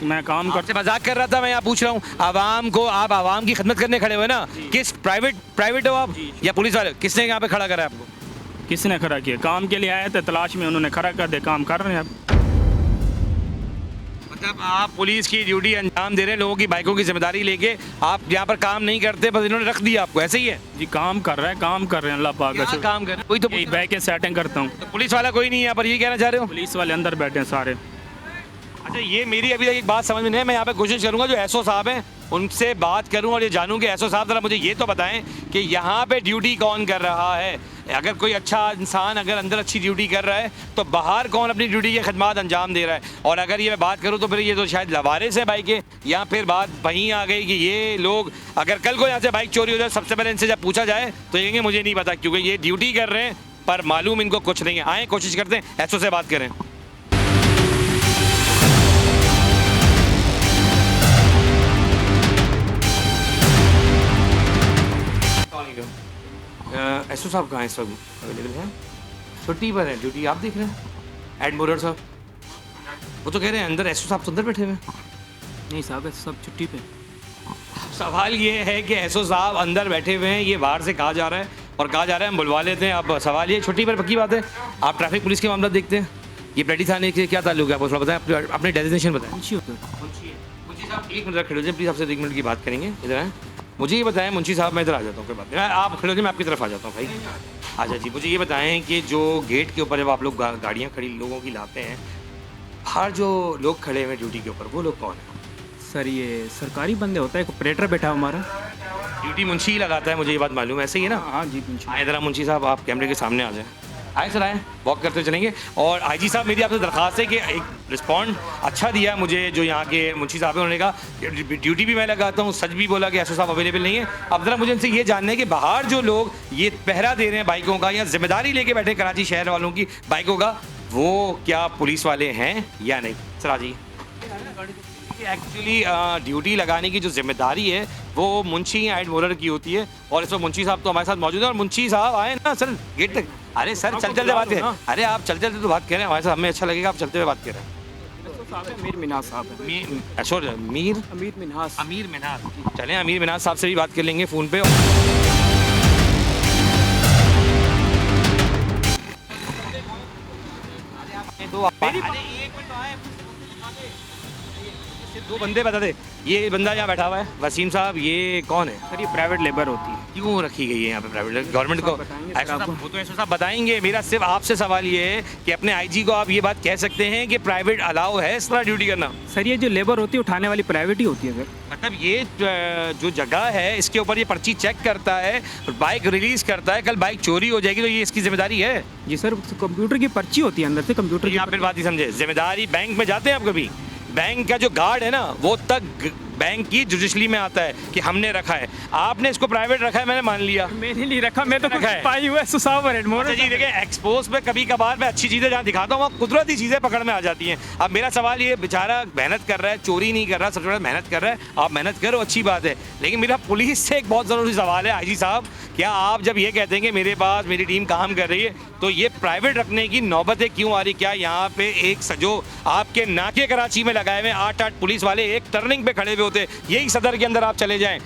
मैं काम आपसे मजाक कर रहा था, मैं यहाँ पूछ रहा हूँ आवाम को, आप आवाम की खिदमत करने खड़े हुए ना, किस प्राइवेट हो आप या पुलिस वाले, किसने यहाँ पे खड़ा करा है आपको? किसने खड़ा किया? काम के लिए आए थे, तलाश में उन्होंने खड़ा कर दिया, काम कर रहे हैं अब। मतलब आप पुलिस की ड्यूटी अंजाम दे रहे हैं, लोगों की बाइकों की जिम्मेदारी लेके, आप यहाँ पर काम नहीं करते, बस इन्होंने रख दिया आपको, ऐसे ही है जी? काम कर रहे हैं, काम कर रहे हैं, अल्लाह पाक का शुक्र। काम कर रहे हैं, कोई तो बैठ के सेटिंग करता हूँ। तो पुलिस वाला कोई नहीं है यहाँ पर, ये कहना चाह रहे हो? पुलिस वाले अंदर बैठे हैं सारे। अच्छा, ये मेरी अभी तक एक बात समझ में नहीं है, मैं यहाँ पे कोशिश करूँगा जो एसओ साहब हैं उनसे बात करूँ और ये जानूँ कि एसओ साहब ज़रा मुझे ये तो बताएं कि यहाँ पे ड्यूटी कौन कर रहा है। अगर कोई अच्छा इंसान अगर अंदर अच्छी ड्यूटी कर रहा है तो बाहर कौन अपनी ड्यूटी की खिदमत अंजाम दे रहा है। और अगर ये मैं बात करूँ तो फिर ये तो शायद लवारिस है बाइक के, या फिर बात वहीं आ गई कि ये लोग अगर कल को यहाँ से बाइक चोरी हो जाए, सबसे पहले इनसे जब पूछा जाए तो ये मुझे नहीं पता, क्योंकि ये ड्यूटी कर रहे हैं पर मालूम इनको कुछ नहीं है। आए कोशिश करते हैं एसओ से बात करें। एसओ साहब कहाँ हैं इस वक्त? अवेलेबल हैं? छुट्टी पर है, ड्यूटी आप देख रहे हैं? एड मोरर साहब वो तो कह रहे हैं अंदर, एसओ साहब तो अंदर बैठे हुए हैं। नहीं साहब, सब छुट्टी पे। सवाल ये है कि एसओ साहब अंदर बैठे हुए हैं, ये बाहर से कहा जा रहा है और कहा जा रहा है हम बुलवा लेते हैं। अब सवाल ये, छुट्टी पर पक्की बात है, आप ट्रैफिक पुलिस के मामला देखते हैं, ये प्रेडी थाने से क्या ताल्लुक है? आप थोड़ा बताएं, अपने डेजिग्नेशन बताएं। मुंशी साहब एक मिनट खड़े हो जाए प्लीज़, आपसे 1 मिनट की बात करेंगे। इधर आए, मुझे ये बताएं मुंशी साहब, मैं इधर आ जाता हूँ, कोई बात नहीं, आप खड़े हो जाए, मैं आपकी तरफ आ जाता हूँ भाई। अच्छा जी, मुझे ये बताएं कि जो गेट के ऊपर जब आप लोग गाड़ियाँ खड़ी लोगों की लाते हैं, बाहर जो लोग खड़े हुए ड्यूटी के ऊपर, वो लोग कौन है? सर ये सरकारी बंदे होता है, एक ऑपरेटर बैठा हमारा, ड्यूटी मुंशी ही लगाता है, मुझे ये बात मालूम है, ऐसे ही है ना? हाँ जी मुंशी। आए ज़रा मुंशी साहब, आप कैमरे के सामने आ जाएँ। आए सर, आए, वॉक करते चलेंगे। और आईजी साहब, मेरी आपसे दरख्वास्त है कि एक रिस्पॉन्ड अच्छा दिया मुझे जो यहाँ के मुंशी साहब हैं, उन्होंने कहा ड्यूटी भी मैं लगाता हूँ, सच भी बोला कि एसओ साहब अवेलेबल नहीं है। अब ज़रा मुझे इनसे ये जानना है कि बाहर जो लोग ये पहरा दे रहे हैं बाइकों का या जिम्मेदारी लेके बैठे कराची शहर वालों की बाइकों का, वो क्या पुलिस वाले हैं या नहीं? सर आ जाइए। एक्चुअली ड्यूटी लगाने की जो जिम्मेदारी है वो मुंशी एड मोरर की होती है, और इसमें मुंशी साहब तो हमारे साथ मौजूद है। और मुंशी साहब आए ना सर गेट तक। अरे सर चलते बात करें, अरे आप चलते तो बात करें हमारे साथ, हमें अच्छा लगेगा आप चलते हुए बात करें। अमीर मिन्हास साहब है। सॉरी अमीर मिन्हास। चलें अमीर मिन्हास साहब से भी बात कर लेंगे फ़ोन पे। दो बंदे बता दे, ये बंदा यहाँ बैठा हुआ है वसीम साहब, ये कौन है? सर ये प्राइवेट लेबर होती है। क्यों रखी गई है यहाँ पे प्राइवेट गवर्नमेंट को? बताएंगे सर ऐसा आपको। वो तो ऐसा साहब बताएंगे। मेरा सिर्फ आपसे सवाल ये है कि अपने आईजी को आप ये बात कह सकते हैं कि प्राइवेट अलाउ है इस तरह ड्यूटी करना? सर ये जो लेबर होती है उठाने वाली प्राइवेट ही होती है सर। मतलब ये जो जगह है इसके ऊपर ये पर्ची चेक करता है, बाइक रिलीज करता है, कल बाइक चोरी हो जाएगी तो ये इसकी जिम्मेदारी है? जी सर, कंप्यूटर की पर्ची होती है अंदर से, कंप्यूटर की आप फिर बात ही समझे। जिम्मेदारी बैंक में जाते हैं आप कभी? बैंक का जो गार्ड है ना वो तक बैंक की जुडिशली में आता है कि हमने रखा है, आपने इसको प्राइवेट रखा है, मैंने मान लिया। मैंने नहीं रखा, मैं तो रखा है। पाई हुआ है अच्छा जी देखिए, एक्सपोज पे कभी कभार मैं अच्छी चीज़ें जहाँ दिखाता हूँ वहाँ कुदरती चीज़ें पकड़ में आ जाती हैं। अब मेरा सवाल ये, बेचारा मेहनत कर रहा है, चोरी नहीं कर रहा, सबसे बड़ा मेहनत कर रहा है, आप मेहनत करो अच्छी बात है, लेकिन मेरा पुलिस से एक बहुत ज़रूरी सवाल है आईजी साहब, क्या आप जब ये कहते हैं कि मेरे पास मेरी टीम काम कर रही है तो ये प्राइवेट रखने की नौबतें क्यों आ रही? क्या यहाँ पे एक सजो आपके नाके कराची में लगाए हुए 8-8 पुलिस वाले एक टर्निंग पे खड़े हुए होते, यही सदर के अंदर आप चले जाएं,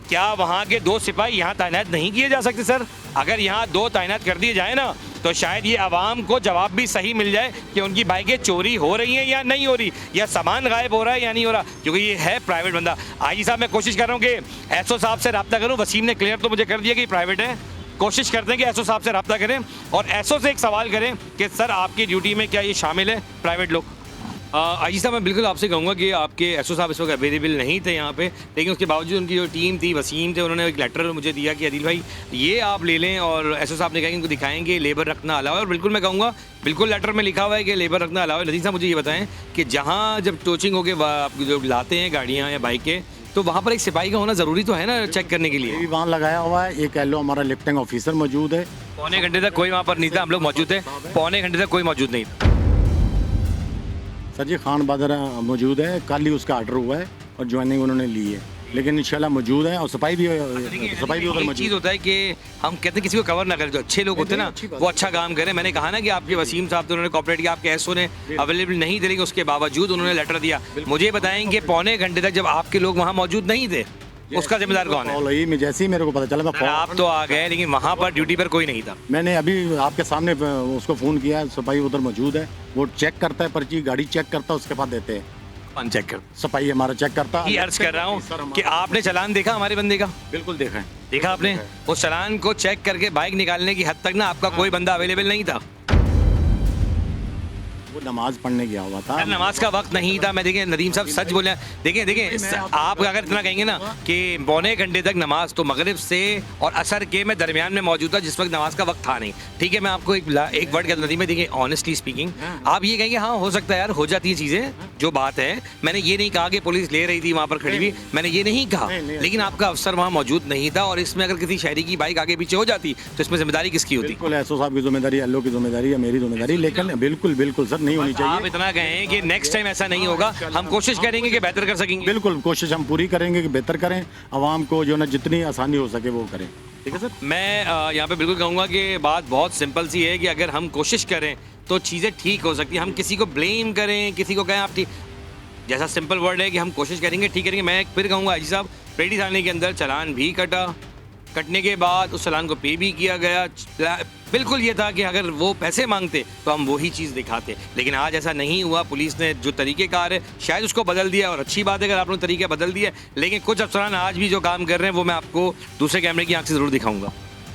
क्या वहाँ के 2 सिपाही यहाँ तैनात नहीं किए जा सकते सर? अगर यहाँ 2 तैनात कर दिए जाए ना तो शायद ये आवाम को जवाब भी सही मिल जाए कि उनकी बाइकें चोरी हो रही हैं या नहीं हो रही, या सामान गायब हो रहा है या नहीं हो रहा, क्योंकि ये है प्राइवेट बंदा। आईजी साहब मैं कोशिश कर रहा हूँ कि एसओ साहब से रब्ता करूँ, वसीम ने क्लियर तो मुझे कर दिया कि प्राइवेट है, कोशिश करते हैं कि एसओ साहब से रब्ता करें और एसओ से एक सवाल करें कि सर आपकी ड्यूटी में क्या ये शामिल है प्राइवेट लोग? आईजी साहब मैं बिल्कुल आपसे कहूँगा कि आपके एसओ साहब इस वक्त अवेलेबल नहीं थे यहाँ पे, लेकिन उसके बावजूद उनकी जो टीम थी, वसीम थे, उन्होंने एक लेटर मुझे दिया कि अदिल भाई ये आप ले लें, और एसओ साहब ने कहा कि इनको दिखाएंगे लेबर रखना अलावा है, और बिल्कुल मैं कहूँगा बिल्कुल लेटर में लिखा हुआ है कि लेबर रखना अलावा है। नदीम साहब मुझे ये बताएं कि जहाँ जब टोचिंग हो के जो लाते हैं गाड़ियाँ या बाइकें, तो वहाँ पर एक सिपाही का होना ज़रूरी तो है ना चेक करने के लिए? वहाँ लगाया हुआ है, एक एलो हमारा लिफ्टिंग ऑफिसर मौजूद है। पौने घंटे तक कोई वहाँ पर नहीं था, हम लोग मौजूद थे, पौने घंटे तक कोई मौजूद नहीं था। सर जी खान बहादुर मौजूद है, कल ही उसका ऑर्डर हुआ है और ज्वाइनिंग उन्होंने ली है, लेकिन इंशाल्लाह मौजूद है, और सफाई भी उधर एक मौजूद चीज़ होता है कि हम कहते हैं किसी को कवर ना करें, जो अच्छे लोग होते हैं ना वो अच्छा काम करें। मैंने कहा ना कि आपके वसीम साहब तो उन्होंने कॉपरेट किया, आपके एसओ ने अवेलेबल नहीं थे, लेकिन उसके बावजूद उन्होंने लेटर दिया। मुझे बताएंगे पौने घंटे तक जब आपके लोग वहाँ मौजूद नहीं थे, उसका जिम्मेदार कौन है? मैं जैसे ही मेरे को पता चला मैं आप तो आ गए, लेकिन वहाँ पर ड्यूटी पर कोई नहीं था। मैंने अभी आपके सामने उसको फ़ोन किया, सफाई उधर मौजूद है, वो चेक करता है, पर्ची गाड़ी चेक करता है, उसके बाद देते हैं। कौन चेक कर? सफाई हमारा चेक करता है। ये अर्ज कर रहा हूँ कि आपने चालान देखा हमारे बंदे का? बिल्कुल देखा है। देखा आपने? उस चालान को चेक करके बाइक निकालने की हद तक ना आपका कोई बंदा अवेलेबल नहीं था। वो नमाज पढ़ने गया हुआ था। नमाज का वक्त नहीं था। मैं देखें नदीम साहब सच बोले, देखें आप अगर इतना कहेंगे ना कि पौने घंटे तक नमाज, तो मगरिब से और असर के मैं दरमियान में मौजूद था जिस वक्त नमाज का वक्त था नहीं। ठीक है, मैं आपको एक वर्ड कहता नदीम में, देखिए ऑनेस्टली स्पीकिंग आप ये कहेंगे हाँ हो सकता है यार, हो जाती है चीज़ें, जो बात है। मैंने ये नहीं कहा कि पुलिस ले रही थी वहाँ पर खड़ी हुई, मैंने ये नहीं कहा, लेकिन आपका अफसर वहाँ मौजूद नहीं था, और इसमें अगर किसी शहरी की बाइक आगे पीछे हो जाती तो इसमें जिम्मेदारी किसकी होती? बिल्कुल एसओ साहब की जिम्मेदारी, अल्लो की जिम्मेदारी या मेरी जिम्मेदारी, लेकिन बिल्कुल बिल्कुल सर नहीं होनी चाहिए। आप इतना कहें कि नेक्स्ट टाइम ऐसा नहीं होगा, हम कोशिश करेंगे कि बेहतर कर सकेंगे। बिल्कुल कोशिश हम पूरी करेंगे कि बेहतर करें, आवाम को जो ना जितनी आसानी हो सके वो करें। ठीक है सर। मैं यहाँ पे बिल्कुल कहूँगा कि बात बहुत सिंपल सी है कि अगर हम कोशिश करें तो चीज़ें ठीक हो सकती हैं। हम किसी को ब्लेम करें, किसी को कहें आप ठीक, जैसा सिंपल वर्ड है कि हम कोशिश करेंगे ठीक करेंगे। मैं फिर कहूँगा आईजी साहब, पेटी थाने के अंदर चालान भी कटने के बाद उस चालान को पे भी किया गया। बिल्कुल ये था कि अगर वो पैसे मांगते तो हम वही चीज़ दिखाते, लेकिन आज ऐसा नहीं हुआ। पुलिस ने जो तरीक़ेकार है शायद उसको बदल दिया, और अच्छी बात है अगर आपने तरीका बदल दिया, लेकिन कुछ अफसरान आज भी जो काम कर रहे हैं वो मैं आपको दूसरे कैमरे की आंख से ज़रूर दिखाऊंगा।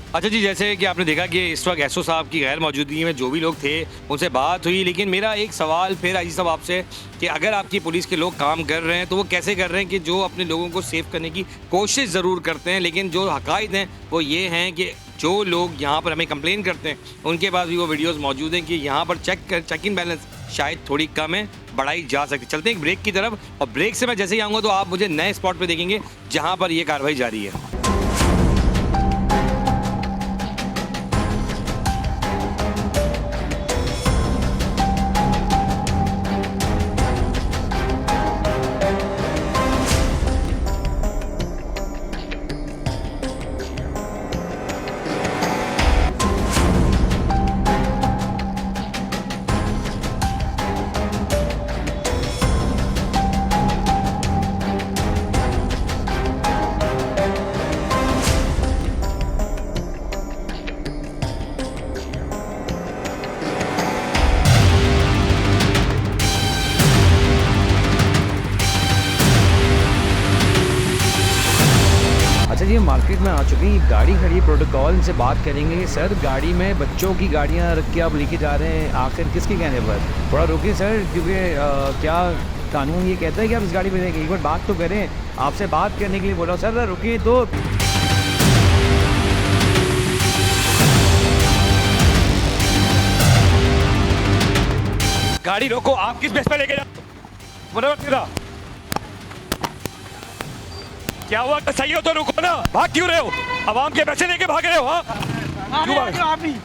अच्छा जी, जैसे कि आपने देखा कि इस वक्त एसओ साहब की गैर मौजूदगी में जो भी लोग थे उनसे बात हुई, लेकिन मेरा एक सवाल फिर आईजी साहब आपसे कि अगर आपकी पुलिस के लोग काम कर रहे हैं तो वो कैसे कर रहे हैं कि जो अपने लोगों को सेव करने की कोशिश ज़रूर करते हैं, लेकिन जो हक़ाइक़ हैं वो ये हैं कि जो लोग यहाँ पर हमें कंप्लेन करते हैं उनके पास भी वो वीडियोज़ मौजूद हैं कि यहाँ पर चेक इन बैलेंस शायद थोड़ी कम है, बढ़ाई जा सकती। चलते हैं एक ब्रेक की तरफ, और ब्रेक से मैं जैसे ही आऊँगा तो आप मुझे नए स्पॉट पर देखेंगे जहाँ पर ये कार्रवाई जारी है। मार्केट में आ चुके हैं, गाड़ी खड़ी प्रोटोकॉल, इनसे बात करेंगे। सर गाड़ी में बच्चों की गाड़ियाँ रख के आप लेके जा रहे हैं, आखिर किसके कहने पर? थोड़ा रुकिए सर, क्योंकि क्या कानून ये कहता है कि आप इस गाड़ी में लेंगे? एक बार बात तो करें, आपसे बात करने के लिए बोला। सर रुकिए तो। गाड़ी रोको, आप किस बेस पे लेके जा क्या हुआ? सही हो तो रुको ना, भाग क्यों रहे हो? आवाम के पैसे लेके भाग रहे हो? हाँ क्यों भाग?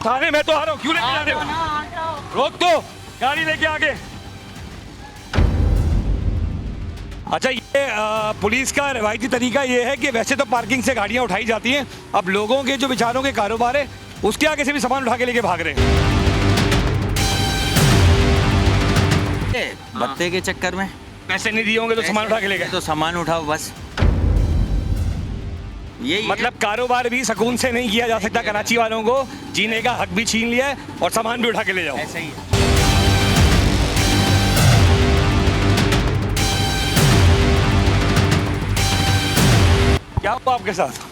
थाने में तो आ रहा हूँ, क्यों लेके जा रहे हो? रोक दो गाड़ी लेके आगे। अच्छा, ये पुलिस का रिवायती तरीका ये है कि वैसे तो पार्किंग से गाड़ियाँ उठाई जाती हैं, अब लोगों के जो बेचारों के कारोबार है उसके आगे से भी सामान उठा के लेके भाग रहे हैं। भत्ते के चक्कर में पैसे नहीं दिए होंगे तो सामान उठा के ले गए। तो सामान उठाओ बस, यही मतलब कारोबार भी सुकून से नहीं किया जा सकता। कराची वालों को जीने का हक भी छीन लिया है और सामान भी उठा के ले जाओ। ऐसा ही है। क्या हुआ आपके साथ?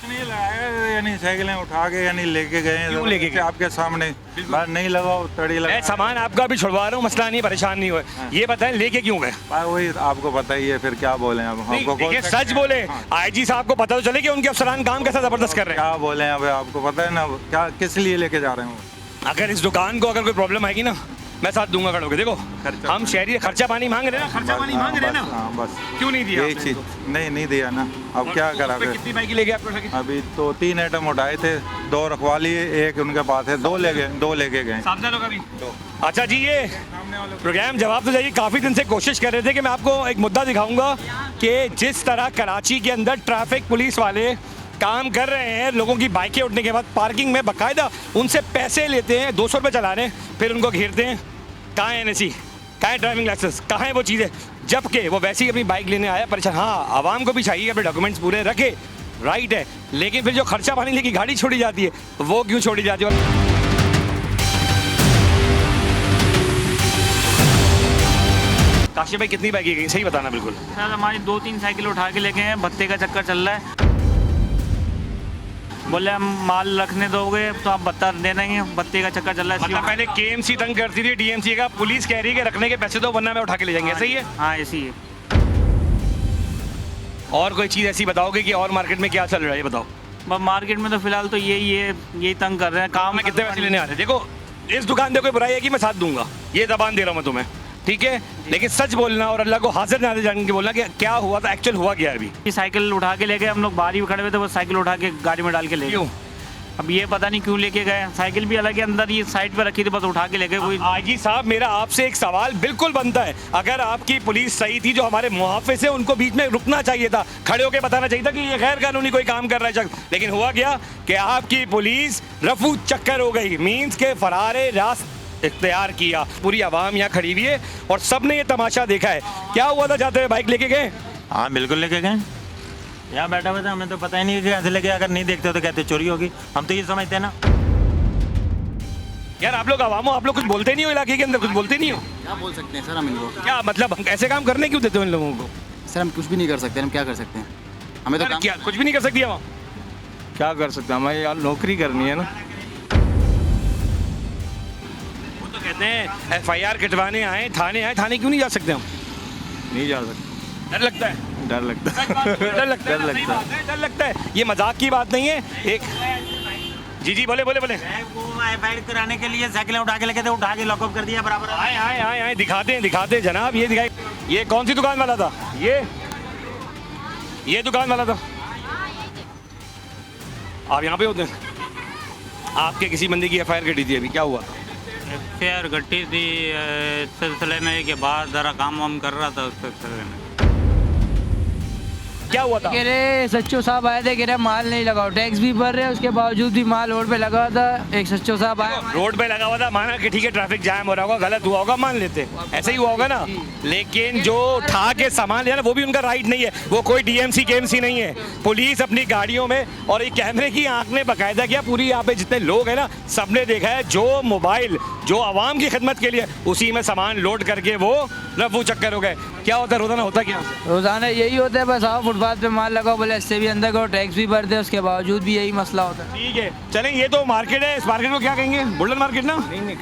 यानी साइकिलें उठा के यानी लेके गए, क्यों लेके गए? आपके सामने बाहर नहीं लगाओ, तड़ी लगा। सामान आपका भी छुड़वा रहा हूँ, मसला नहीं, परेशान नहीं हुए। ये बताएं लेके क्यों गए? वही आपको पता ही है, फिर क्या बोले अब हमको? सच बोले, आईजी साहब को पता तो चले कि उनके अफसरान काम कैसा जबरदस्त कर रहे हैं। क्या बोले अब आपको पता है ना, क्या किस लिए लेके जा रहे हैं? अगर इस दुकान को अगर कोई प्रॉब्लम आएगी ना, मैं साथ दूंगा खड़े होके। देखो हम शहरी खर्चा पानी मांग रहे हैं ना, खर्चा पानी मांग रहे हैं ना। हाँ बस, क्यों नहीं दिया? यही चीज नहीं दिया ना, अब क्या करा? कितनी बाइक लेके आपको? अभी तो 3 आइटम उठाए थे, 2 रखवा लिए, एक उनके पास है, 2 लेके गए। अच्छा जी, ये प्रोग्राम जवाब तो जाइए, काफ़ी दिन से कोशिश कर रहे थे कि मैं आपको एक मुद्दा दिखाऊंगा कि जिस तरह कराची के अंदर ट्रैफिक पुलिस वाले काम कर रहे हैं, लोगों की बाइकें उठने के बाद पार्किंग में बाकायदा उनसे पैसे लेते हैं, 200 रुपये चला रहे हैं, फिर उनको घेरते हैं। कहाँ है NSC, कहाँ है ड्राइविंग लाइसेंस, कहाँ है वो चीज़ें? जबकि वो वैसे ही अपनी बाइक लेने आया परेशान। हाँ, आवाम को भी चाहिए अपने डॉक्यूमेंट्स पूरे रखे, राइट है, लेकिन फिर जो खर्चा पानी लेके गाड़ी छोड़ी जाती है वो क्यों छोड़ी जाती है? काशिफ भाई कितनी बाइक गई, सही बताना बिल्कुल। सर हमारी 2-3 साइकिल उठा के लेके हैं, भत्ते का चक्कर चल रहा है। बोले हम माल रखने दोगे तो आप भत्ता दे देंगे, भत्ते का चक्कर चल रहा है। मतलब पहले KMC तंग करती थी, DMC का, पुलिस कह रही है कि रखने के पैसे दो वरना मैं उठा के ले जाएंगे, ऐसा ही है? हाँ ऐसी है। और कोई चीज़ ऐसी बताओगे कि और मार्केट में क्या चल रहा है, ये बताओ। बस मार्केट में तो फिलहाल तो यही तंग कर रहे हैं। काम में कितने पैसे लेने आ रहे हैं? देखो इस दुकान पे कोई बुराई है कि मैं साथ दूंगा, ये जबान दे रहा हूँ मैं तुम्हें, ठीक है, लेकिन सच बोलना और अल्लाह को हाजिर नाज़िर जान के बोलना कि क्या हुआ था, एक्चुअल हुआ क्या है। अभी साइकिल उठा के ले गए, हम लोग बाहर ही खड़े हुए थे, वो साइकिल उठा के गाड़ी में डाल के ले गए। अब ये पता नहीं क्यों लेके गए, साइकिल भी अलग है, अंदर ये साइड पे रखी थी, बस उठा के ले गए। कोई आईजी साहब, मेरा आपसे एक सवाल बिल्कुल बनता है, अगर आपकी पुलिस सही थी, जो हमारे मुहाफिज है उनको बीच में रुकना चाहिए था, खड़े होकर बताना चाहिए था कि ये गैर कानूनी कोई काम कर रहा है शख्स, लेकिन हुआ क्या कि आपकी पुलिस रफू चक्कर हो गई, मीन्स के फरारे रास्त इख्तियार किया। पूरी आवाम यहाँ खड़ी हुई है और सब ने ये तमाशा देखा है। क्या हुआ था, जाते हुए बाइक लेके गए? हाँ बिल्कुल लेके गए, यहाँ बैठा हुआ था, हमें तो पता ही नहीं कि कैसे लेके, अगर नहीं देखते तो कहते चोरी होगी, हम तो ये समझते हैं ना। यार आप लोग आवाम हो, आप लोग कुछ बोलते नहीं हो, इलाके के अंदर कुछ बोलते नहीं हो? क्या बोल सकते हैं सर हम इनको? क्या मतलब हम ऐसे काम करने क्यों देते हो इन लोगों को? सर हम कुछ भी नहीं कर सकते, हम क्या कर सकते हैं? हमें तो क्या कुछ भी नहीं कर सकती हम? क्या कर सकते हैं, हमें यार नौकरी करनी है ना। वो तो कहते हैं FIR कटवाने आए, थाने क्यों नहीं जा सकते हम? नहीं जा सकते, डर लगता है। डर लगता है, डर लगता है। ये मजाक की बात नहीं है। एक जी बोले FIR कराने के लिए साइकिलें उठा के लेके थे, उठा के लॉकअप कर दिया बराबर। आए दिखाते हैं जनाब, ये दिखाए। ये कौन सी दुकान वाला था? ये दुकान वाला था। आप यहाँ पे होते हैं? आपके किसी बंदे की FIR कटी थी, अभी क्या हुआ? FIR कटी थी सिलसिले में के बाद ज़रा काम वाम कर रहा था, उस सिलसिले में। क्या हुआ था? कह रहे सच्चो साहब आए थे, कह रहे माल नहीं लगाओ, टैक्स भी भर रहे, उसके बावजूद भी माल रोड पे लगा हुआ था। एक सच्चो साहब आए, रोड पे लगा हुआ था, माना कि ठीक है ट्रैफिक जाम हो रहा होगा, गलत हुआ होगा, मान लेते, ऐसे ही हुआ होगा ना। लेकिन जो उठा के सामान लिया ना, वो भी उनका राइट नहीं है, वो कोई DMC KMC नहीं है। पुलिस अपनी गाड़ियों में, और एक कैमरे की आंख ने बाकायदा किया, पूरी यहाँ पे जितने लोग हैं ना, सबने देखा है, जो मोबाइल जो आवाम की खिदमत के लिए, उसी में सामान लोड करके वो रफू चक्कर हो गए। क्या होता है रोजाना, होता क्या? रोजाना यही होता है, बस आप फुटपाथ पे माल लगाओ, बोले इससे भी अंदर करो, टैक्स भी भरते, उसके बावजूद भी यही मसला होता है। ठीक है, चलें, ये तो मार्केट है, इस मार्केट को क्या कहेंगे? बुल्डन मार्केट ना? नहीं,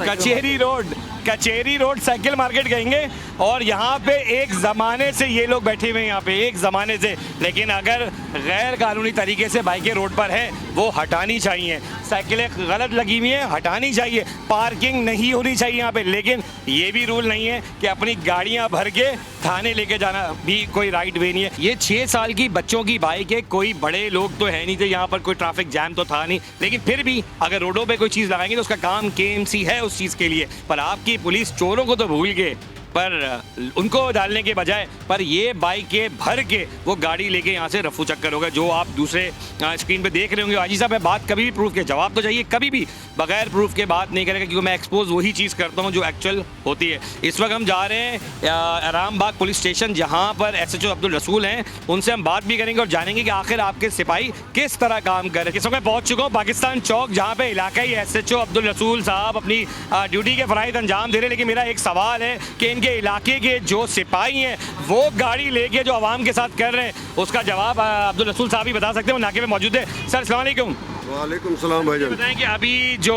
कचेरी रोड, कचेरी रोड साइकिल मार्केट कहेंगे। और यहाँ पे एक ज़माने से ये लोग बैठे हुए हैं यहाँ पे, एक ज़माने से। लेकिन अगर गैर कानूनी तरीके से बाइकें रोड पर हैं वो हटानी चाहिए, साइकिलें गलत लगी हुई हैं हटानी चाहिए, पार्किंग नहीं होनी चाहिए यहाँ पे। लेकिन ये भी रूल नहीं है कि अपनी गाड़ियाँ भर के थाने लेके जाना भी कोई राइट वे नहीं है। ये 6 साल की बच्चों की बाइक है, कोई बड़े लोग तो है नहीं थे यहाँ पर, कोई ट्रैफिक जैम तो था नहीं। लेकिन फिर भी अगर रोडों पे कोई चीज़ लगाएंगे तो उसका काम KMC है उस चीज़ के लिए। पर आपकी पुलिस चोरों को तो भूल गए, पर उनको डालने के बजाय पर ये बाइकें भर के वो गाड़ी लेके यहाँ से रफू चक्कर होगा, जो आप दूसरे स्क्रीन पे देख रहे होंगे। आजी साहब, मैं बात कभी भी प्रूफ के, जवाब तो चाहिए, कभी भी बगैर प्रूफ के बात नहीं करेगा, क्योंकि मैं एक्सपोज वही चीज़ करता हूँ जो एक्चुअल होती है। इस वक्त हम जा रहे हैं आरामबाग पुलिस स्टेशन, जहाँ पर SHO अब्दुल रसूल हैं। उनसे हम बात भी करेंगे और जानेंगे कि आखिर आपके सिपाही किस तरह काम कर रहे हैं। इस वक्त मैं पहुँच चुका हूँ पाकिस्तान चौक, जहाँ पे इलाकाई SHO अब्दुल रसूल साहब अपनी ड्यूटी के फ़राइज़ अंजाम दे रहे हैं। लेकिन मेरा एक सवाल है कि इनके इलाके के जो सिपाही हैं वो गाड़ी लेके जो आवाम के साथ कर रहे हैं, उसका जवाब अब्दुल रसूल साहब ही बता सकते हैं। वो नाके पे मौजूद है। सर अस्सलाम वालेकुम। वालेकुम सलाम भाईजान। बताएं कि अभी जो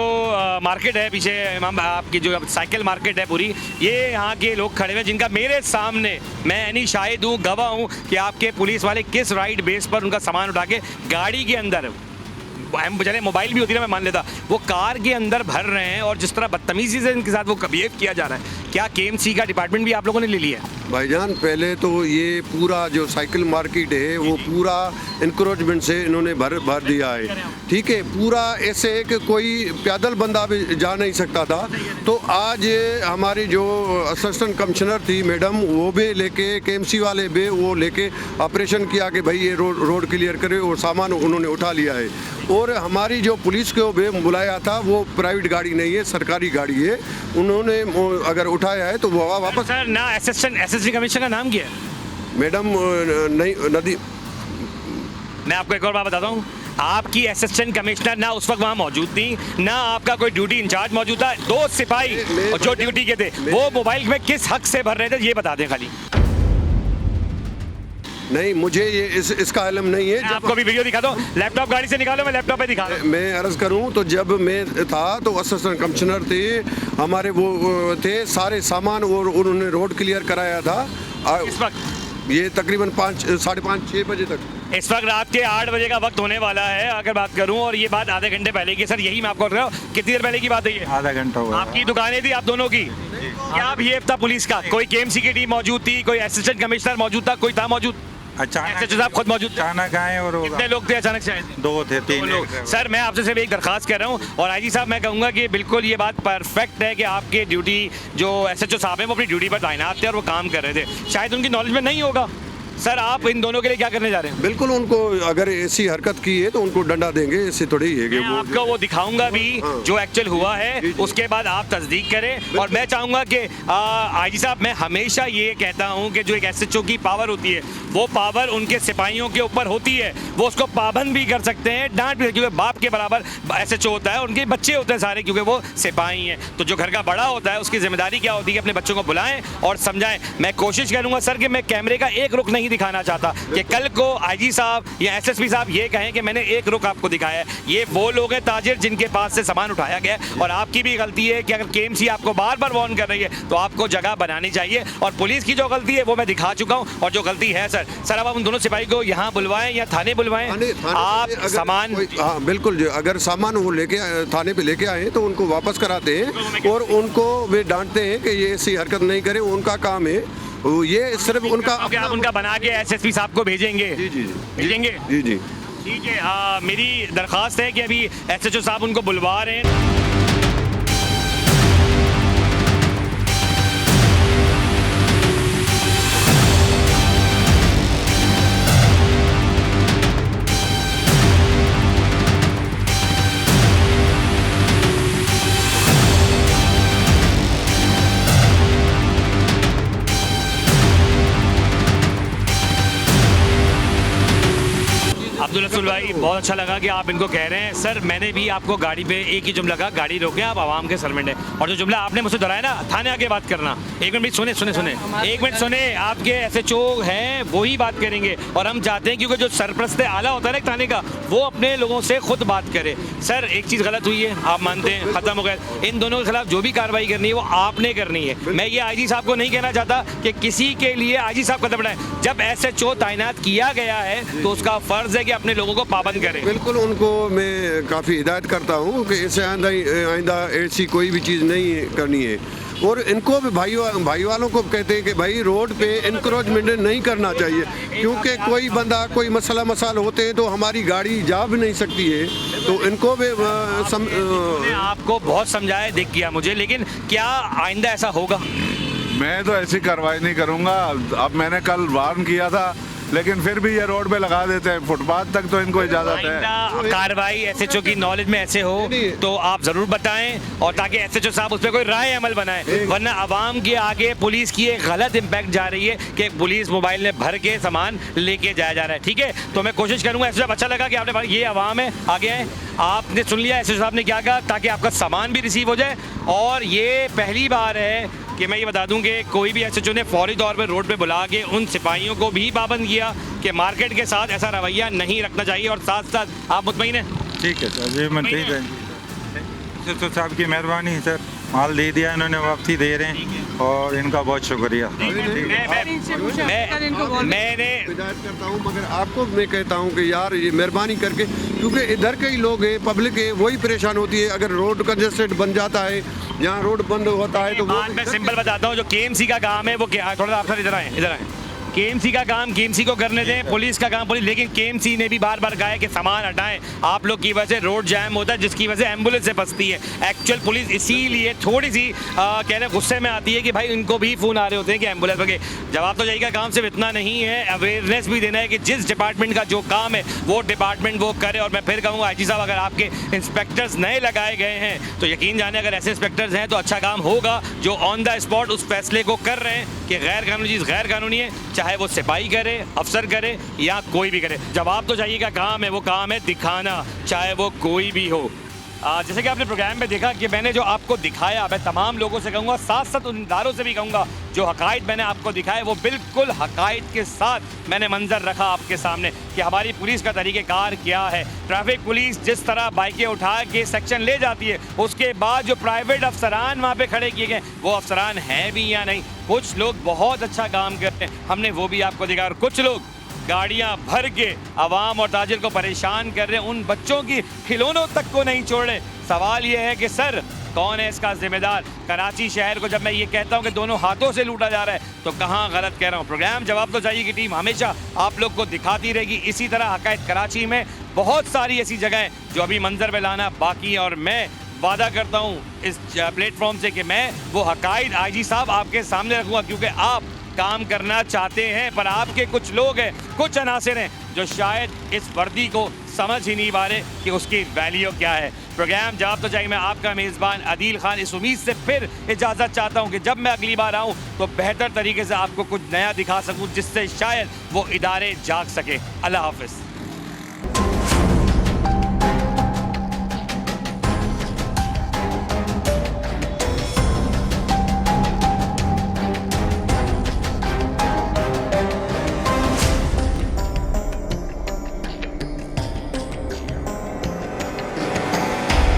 मार्केट है पीछे, इमाम आपकी जो साइकिल मार्केट है पूरी, ये यहाँ के लोग खड़े हुए जिनका मेरे सामने मैं यानी शाहिद हूँ, गवाह हूँ कि आपके पुलिस वाले किस राइट बेस पर उनका सामान उठा के गाड़ी के अंदर, चले मोबाइल भी होती है मैं मान लेता, वो कार के अंदर भर रहे हैं। और जिस तरह बदतमीजी से इनके साथ वो बिहेव किया जा रहा है, क्या KMC का डिपार्टमेंट भी आप लोगों ने ले लिया है? भाईजान, पहले तो ये पूरा जो साइकिल मार्केट है वो पूरा इंक्रोचमेंट से इन्होंने भर दिया है। ठीक है, पूरा ऐसे है कि कोई पैदल बंदा भी जा नहीं सकता था। तो आज हमारी जो असिस्टेंट कमिश्नर थी मैडम, वो भी लेके KMC वाले भी वो लेके ऑपरेशन किया कि भाई ये रोड क्लियर करे, और सामान उन्होंने उठा लिया है। और हमारी जो पुलिस को भी बुलाया था, वो प्राइवेट गाड़ी नहीं है, सरकारी गाड़ी है, उन्होंने अगर उठाया है तो वो वापस। सर ना SSC कमिश्नर का नाम क्या है? मैडम नहीं नदी। मैं आपको एक और बात बताता हूँ, आपकी असिस्टेंट कमिश्नर ना उस वक्त वहाँ मौजूद थी, ना आपका कोई ड्यूटी इंचार्ज मौजूद था। 2 सिपाही जो ड्यूटी के थे वो मोबाइल में किस हक से भर रहे थे, ये बता दें खाली। नहीं, मुझे ये इसका इल्म नहीं है। आपको भी वीडियो दिखा दो, लैपटॉप गाड़ी से निकालो, मैं लैपटॉप पे दिखा रहा हूं। मैं अर्ज करूं तो जब मैं था तो असिस्टेंट कमिश्नर थे हमारे, वो थे सारे सामान, और उन्होंने रोड क्लियर कराया था। इस वक्त ये तकरीबन 5, 5:30, 6 बजे तक। इस वक्त रात के 8 बजे का वक्त होने वाला है अगर बात करूं, और ये बात आधे घंटे पहले की। सर यही मैं आपको कर रहा हूँ, कितनी देर पहले की बात है ये? आधा घंटा हुआ। आपकी दुकानें थी आप दोनों की, क्या बिहेव था पुलिस का? कोई KMC की टीम मौजूद थी, कोई असिस्टेंट कमिश्नर मौजूद था, कोई था मौजूद? अचानक साहब खुद मौजूद अचानक आए। और कितने लोग थे अचानक से आए? 2 थे 3 लोग। सर मैं आपसे सिर्फ एक दरखास्त कर रहा हूँ, और IG साहब मैं कहूँगा कि बिल्कुल ये बात परफेक्ट है कि आपके ड्यूटी जो SHO साहब हैं वो अपनी ड्यूटी पर तैनात थे और वो काम कर रहे थे, शायद उनकी नॉलेज में नहीं होगा। सर आप इन दोनों के लिए क्या करने जा रहे हैं? बिल्कुल, उनको अगर ऐसी हरकत की है तो उनको डंडा देंगे, ऐसे थोड़ी है कि मैं आपको वो दिखाऊंगा भी जो एक्चुअल हुआ है, उसके बाद आप तस्दीक करें। और मैं चाहूँगा कि IG साहब, मैं हमेशा ये कहता हूँ कि जो एक SHO की पावर होती है, वो पावर उनके सिपाहियों के ऊपर होती है, वो उसको पाबंद भी कर सकते हैं, डांट भी, क्योंकि बाप के बराबर SHO होता है, उनके बच्चे होते हैं सारे, क्योंकि वो सिपाही हैं। तो जो घर का बड़ा होता है उसकी जिम्मेदारी क्या होती है, अपने बच्चों को बुलाएं और समझाएं। मैं कोशिश करूँगा सर कि मैं कैमरे का एक रुख नहीं दिखाना चाहता कि कल को IG साहब या SSP साहब ये कहें कि मैंने एक रुख आपको दिखाया है। ये वो लोग हैं ताजिर जिनके पास से सामान उठाया गया, और आपकी भी गलती है कि अगर KMC आपको बार बार वार्न कर रही है तो आपको जगह बनानी चाहिए। और पुलिस की जो गलती है वो मैं दिखा चुका हूँ, और जो गलती है सर अब उन दोनों सिपाही को यहाँ बुलवाएं या थाने बुलवाएं। आप सामान, हाँ बिल्कुल, अगर सामान वो लेके थाने पे लेके आए तो उनको वापस कराते हैं, और उनको वे डांटते हैं कि ये ऐसी हरकत नहीं करे, उनका काम है ये, सिर्फ उनका। आप उनका बना के SSP साहब को भेजेंगे? जी भेजेंगे। जी ठीक है। मेरी दरख्वास्त है कि अभी SHO साहब उनको बुलवा रहे हैं। अब्दुल रसूल भाई, बहुत अच्छा लगा कि आप इनको कह रहे हैं। सर मैंने भी आपको गाड़ी पे एक ही जुमला कहा, गाड़ी रोके, आप आवाम के सर्वेंट हैं। और जो जुमला आपने मुझसे दोहराया ना, थाने आके बात करना। एक मिनट सुने सुने सुने, एक मिनट सुने, आपके SHO हैं वही बात करेंगे। और हम चाहते हैं क्योंकि जो सरपरस्त आला होता है ना एक थाने का, वो अपने लोगों से खुद बात करे। सर एक चीज़ गलत हुई है, आप मानते हैं, ख़त्म हो गए। इन दोनों के खिलाफ जो भी कार्रवाई करनी है वो आपने करनी है। मैं ये IG साहब को नहीं कहना चाहता कि किसी के लिए IG साहब कदम बढ़ाएं। जब SHO तैनात किया गया है तो उसका फ़र्ज़ है कि अपने लोगों को पाबंद करें। बिल्कुल, उनको मैं काफ़ी हिदायत करता हूँ कि इससे आइंदा ऐसी कोई भी चीज़ नहीं करनी है। और इनको भी भाई वालों को कहते हैं कि भाई रोड पे इंक्रोचमेंट नहीं करना चाहिए, क्योंकि कोई बंदा कोई मसाल होते हैं तो हमारी गाड़ी जा भी नहीं सकती है। तो इनको भी आपको बहुत समझाया, दिख गया मुझे, लेकिन क्या आइंदा ऐसा होगा? मैं तो ऐसी कार्रवाई नहीं करूँगा। अब मैंने कल वार्न किया था, लेकिन फिर भी ये रोड पे लगा देते हैं, फुटपाथ तक तो इनको इजाज़त है। कार्रवाई SHO की नॉलेज में ऐसे हो तो आप ज़रूर बताएं, और ताकि SHO साहब उस पर कोई राय अमल बनाए। वरना आवाम के आगे पुलिस की एक गलत इम्पैक्ट जा रही है कि पुलिस मोबाइल में भर के सामान लेके जाया जा रहा है। ठीक है, तो मैं कोशिश करूँगा। SHO साहब अच्छा लगा कि आपने, ये आवाम है, आगे आए, आपने सुन लिया SHO साहब ने क्या कहा, ताकि आपका सामान भी रिसीव हो जाए। और ये पहली बार है कि मैं ये बता दूं कि कोई भी SHO ने फौरी तौर पर रोड पे बुला के उन सिपाहियों को भी पाबंद किया कि मार्केट के साथ ऐसा रवैया नहीं रखना चाहिए। और साथ साथ आप मुतमईन हैं? ठीक है सर, जी मंत्री SHO साहब की मेहरबानी है सर, माल दे दिया इन्होंने, वापसी दे रहे हैं, और इनका बहुत शुक्रिया। मैंने हिदायत करता हूँ, मगर आपको मैं कहता हूँ कि यार ये मेहरबानी करके, क्योंकि इधर के ही लोग हैं, पब्लिक है, वही परेशान होती है। अगर रोड कंजेस्टेड बन जाता है, यहाँ रोड बंद होता है तो मैं सिंपल बताता हूँ, जो KMC का काम है वो क्या है, थोड़ा सा आप सर इधर आए। KMC का काम KMC को करने दें, पुलिस का काम पुलिस। लेकिन KMC ने भी बार बार कहा है कि सामान हटाएं, आप लोग की वजह से रोड जैम होता है, जिसकी वजह से एम्बुलेंस से फंसती है। एक्चुअल पुलिस इसीलिए थोड़ी सी कहने गुस्से में आती है कि भाई इनको भी फ़ोन आ रहे होते हैं कि एम्बुलेंस वगैरह। जवाब तो यही का काम सिर्फ इतना नहीं है, अवेयरनेस भी देना है कि जिस डिपार्टमेंट का जो काम है वो डिपार्टमेंट वो करे। और मैं फिर कहूँगा IG साहब, अगर आपके इंस्पेक्टर्स नए लगाए गए हैं तो यकीन जाने अगर ऐसे इंस्पेक्टर्स हैं तो अच्छा काम होगा, जो ऑन द स्पॉट उस फैसले को कर रहे हैं कि गैर कानूनी चीज़ गैर कानूनी है, चाहे वो सिपाही करे, अफसर करे या कोई भी करे। जवाब तो चाहिए का काम है, वो काम है दिखाना, चाहे वो कोई भी हो। जैसे कि आपने प्रोग्राम में देखा कि मैंने जो आपको दिखाया, मैं तमाम लोगों से कहूँगा, साथ साथ उन इदारों से भी कहूँगा, जो हकायत मैंने आपको दिखाए वो बिल्कुल हकायत के साथ मैंने मंजर रखा आपके सामने कि हमारी पुलिस का तरीक़ेकार क्या है। ट्रैफिक पुलिस जिस तरह बाइकें उठा के सेक्शन ले जाती है, उसके बाद जो प्राइवेट अफसरान वहाँ पे खड़े किए गए, वो अफसरान हैं भी या नहीं। कुछ लोग बहुत अच्छा काम करते हैं, हमने वो भी आपको दिखाया। और कुछ लोग गाड़ियां भर के आवाम और ताजिर को परेशान कर रहे हैं, उन बच्चों की खिलौनों तक को नहीं छोड़ रहे। सवाल ये है कि सर कौन है इसका जिम्मेदार? कराची शहर को जब मैं ये कहता हूँ कि दोनों हाथों से लूटा जा रहा है तो कहाँ गलत कह रहा हूँ? प्रोग्राम जवाब तो चाहिए की टीम हमेशा आप लोग को दिखाती रहेगी। इसी तरह हकायत कराची में बहुत सारी ऐसी जगहें जो अभी मंजर में लाना बाकी है, और मैं वादा करता हूँ इस प्लेटफॉर्म से कि मैं वो हकायत IG साहब आपके सामने रखूँगा, क्योंकि आप काम करना चाहते हैं, पर आपके कुछ लोग हैं, कुछ अनासिर हैं जो शायद इस वर्दी को समझ ही नहीं पा रहे कि उसकी वैल्यू क्या है। प्रोग्राम जवाब तो चाहिए मैं आपका मेज़बान आदिल खान इस उम्मीद से फिर इजाज़त चाहता हूं कि जब मैं अगली बार आऊं तो बेहतर तरीके से आपको कुछ नया दिखा सकूं, जिससे शायद वो इदारे जाग सके। अल्लाह हाफ़िज़।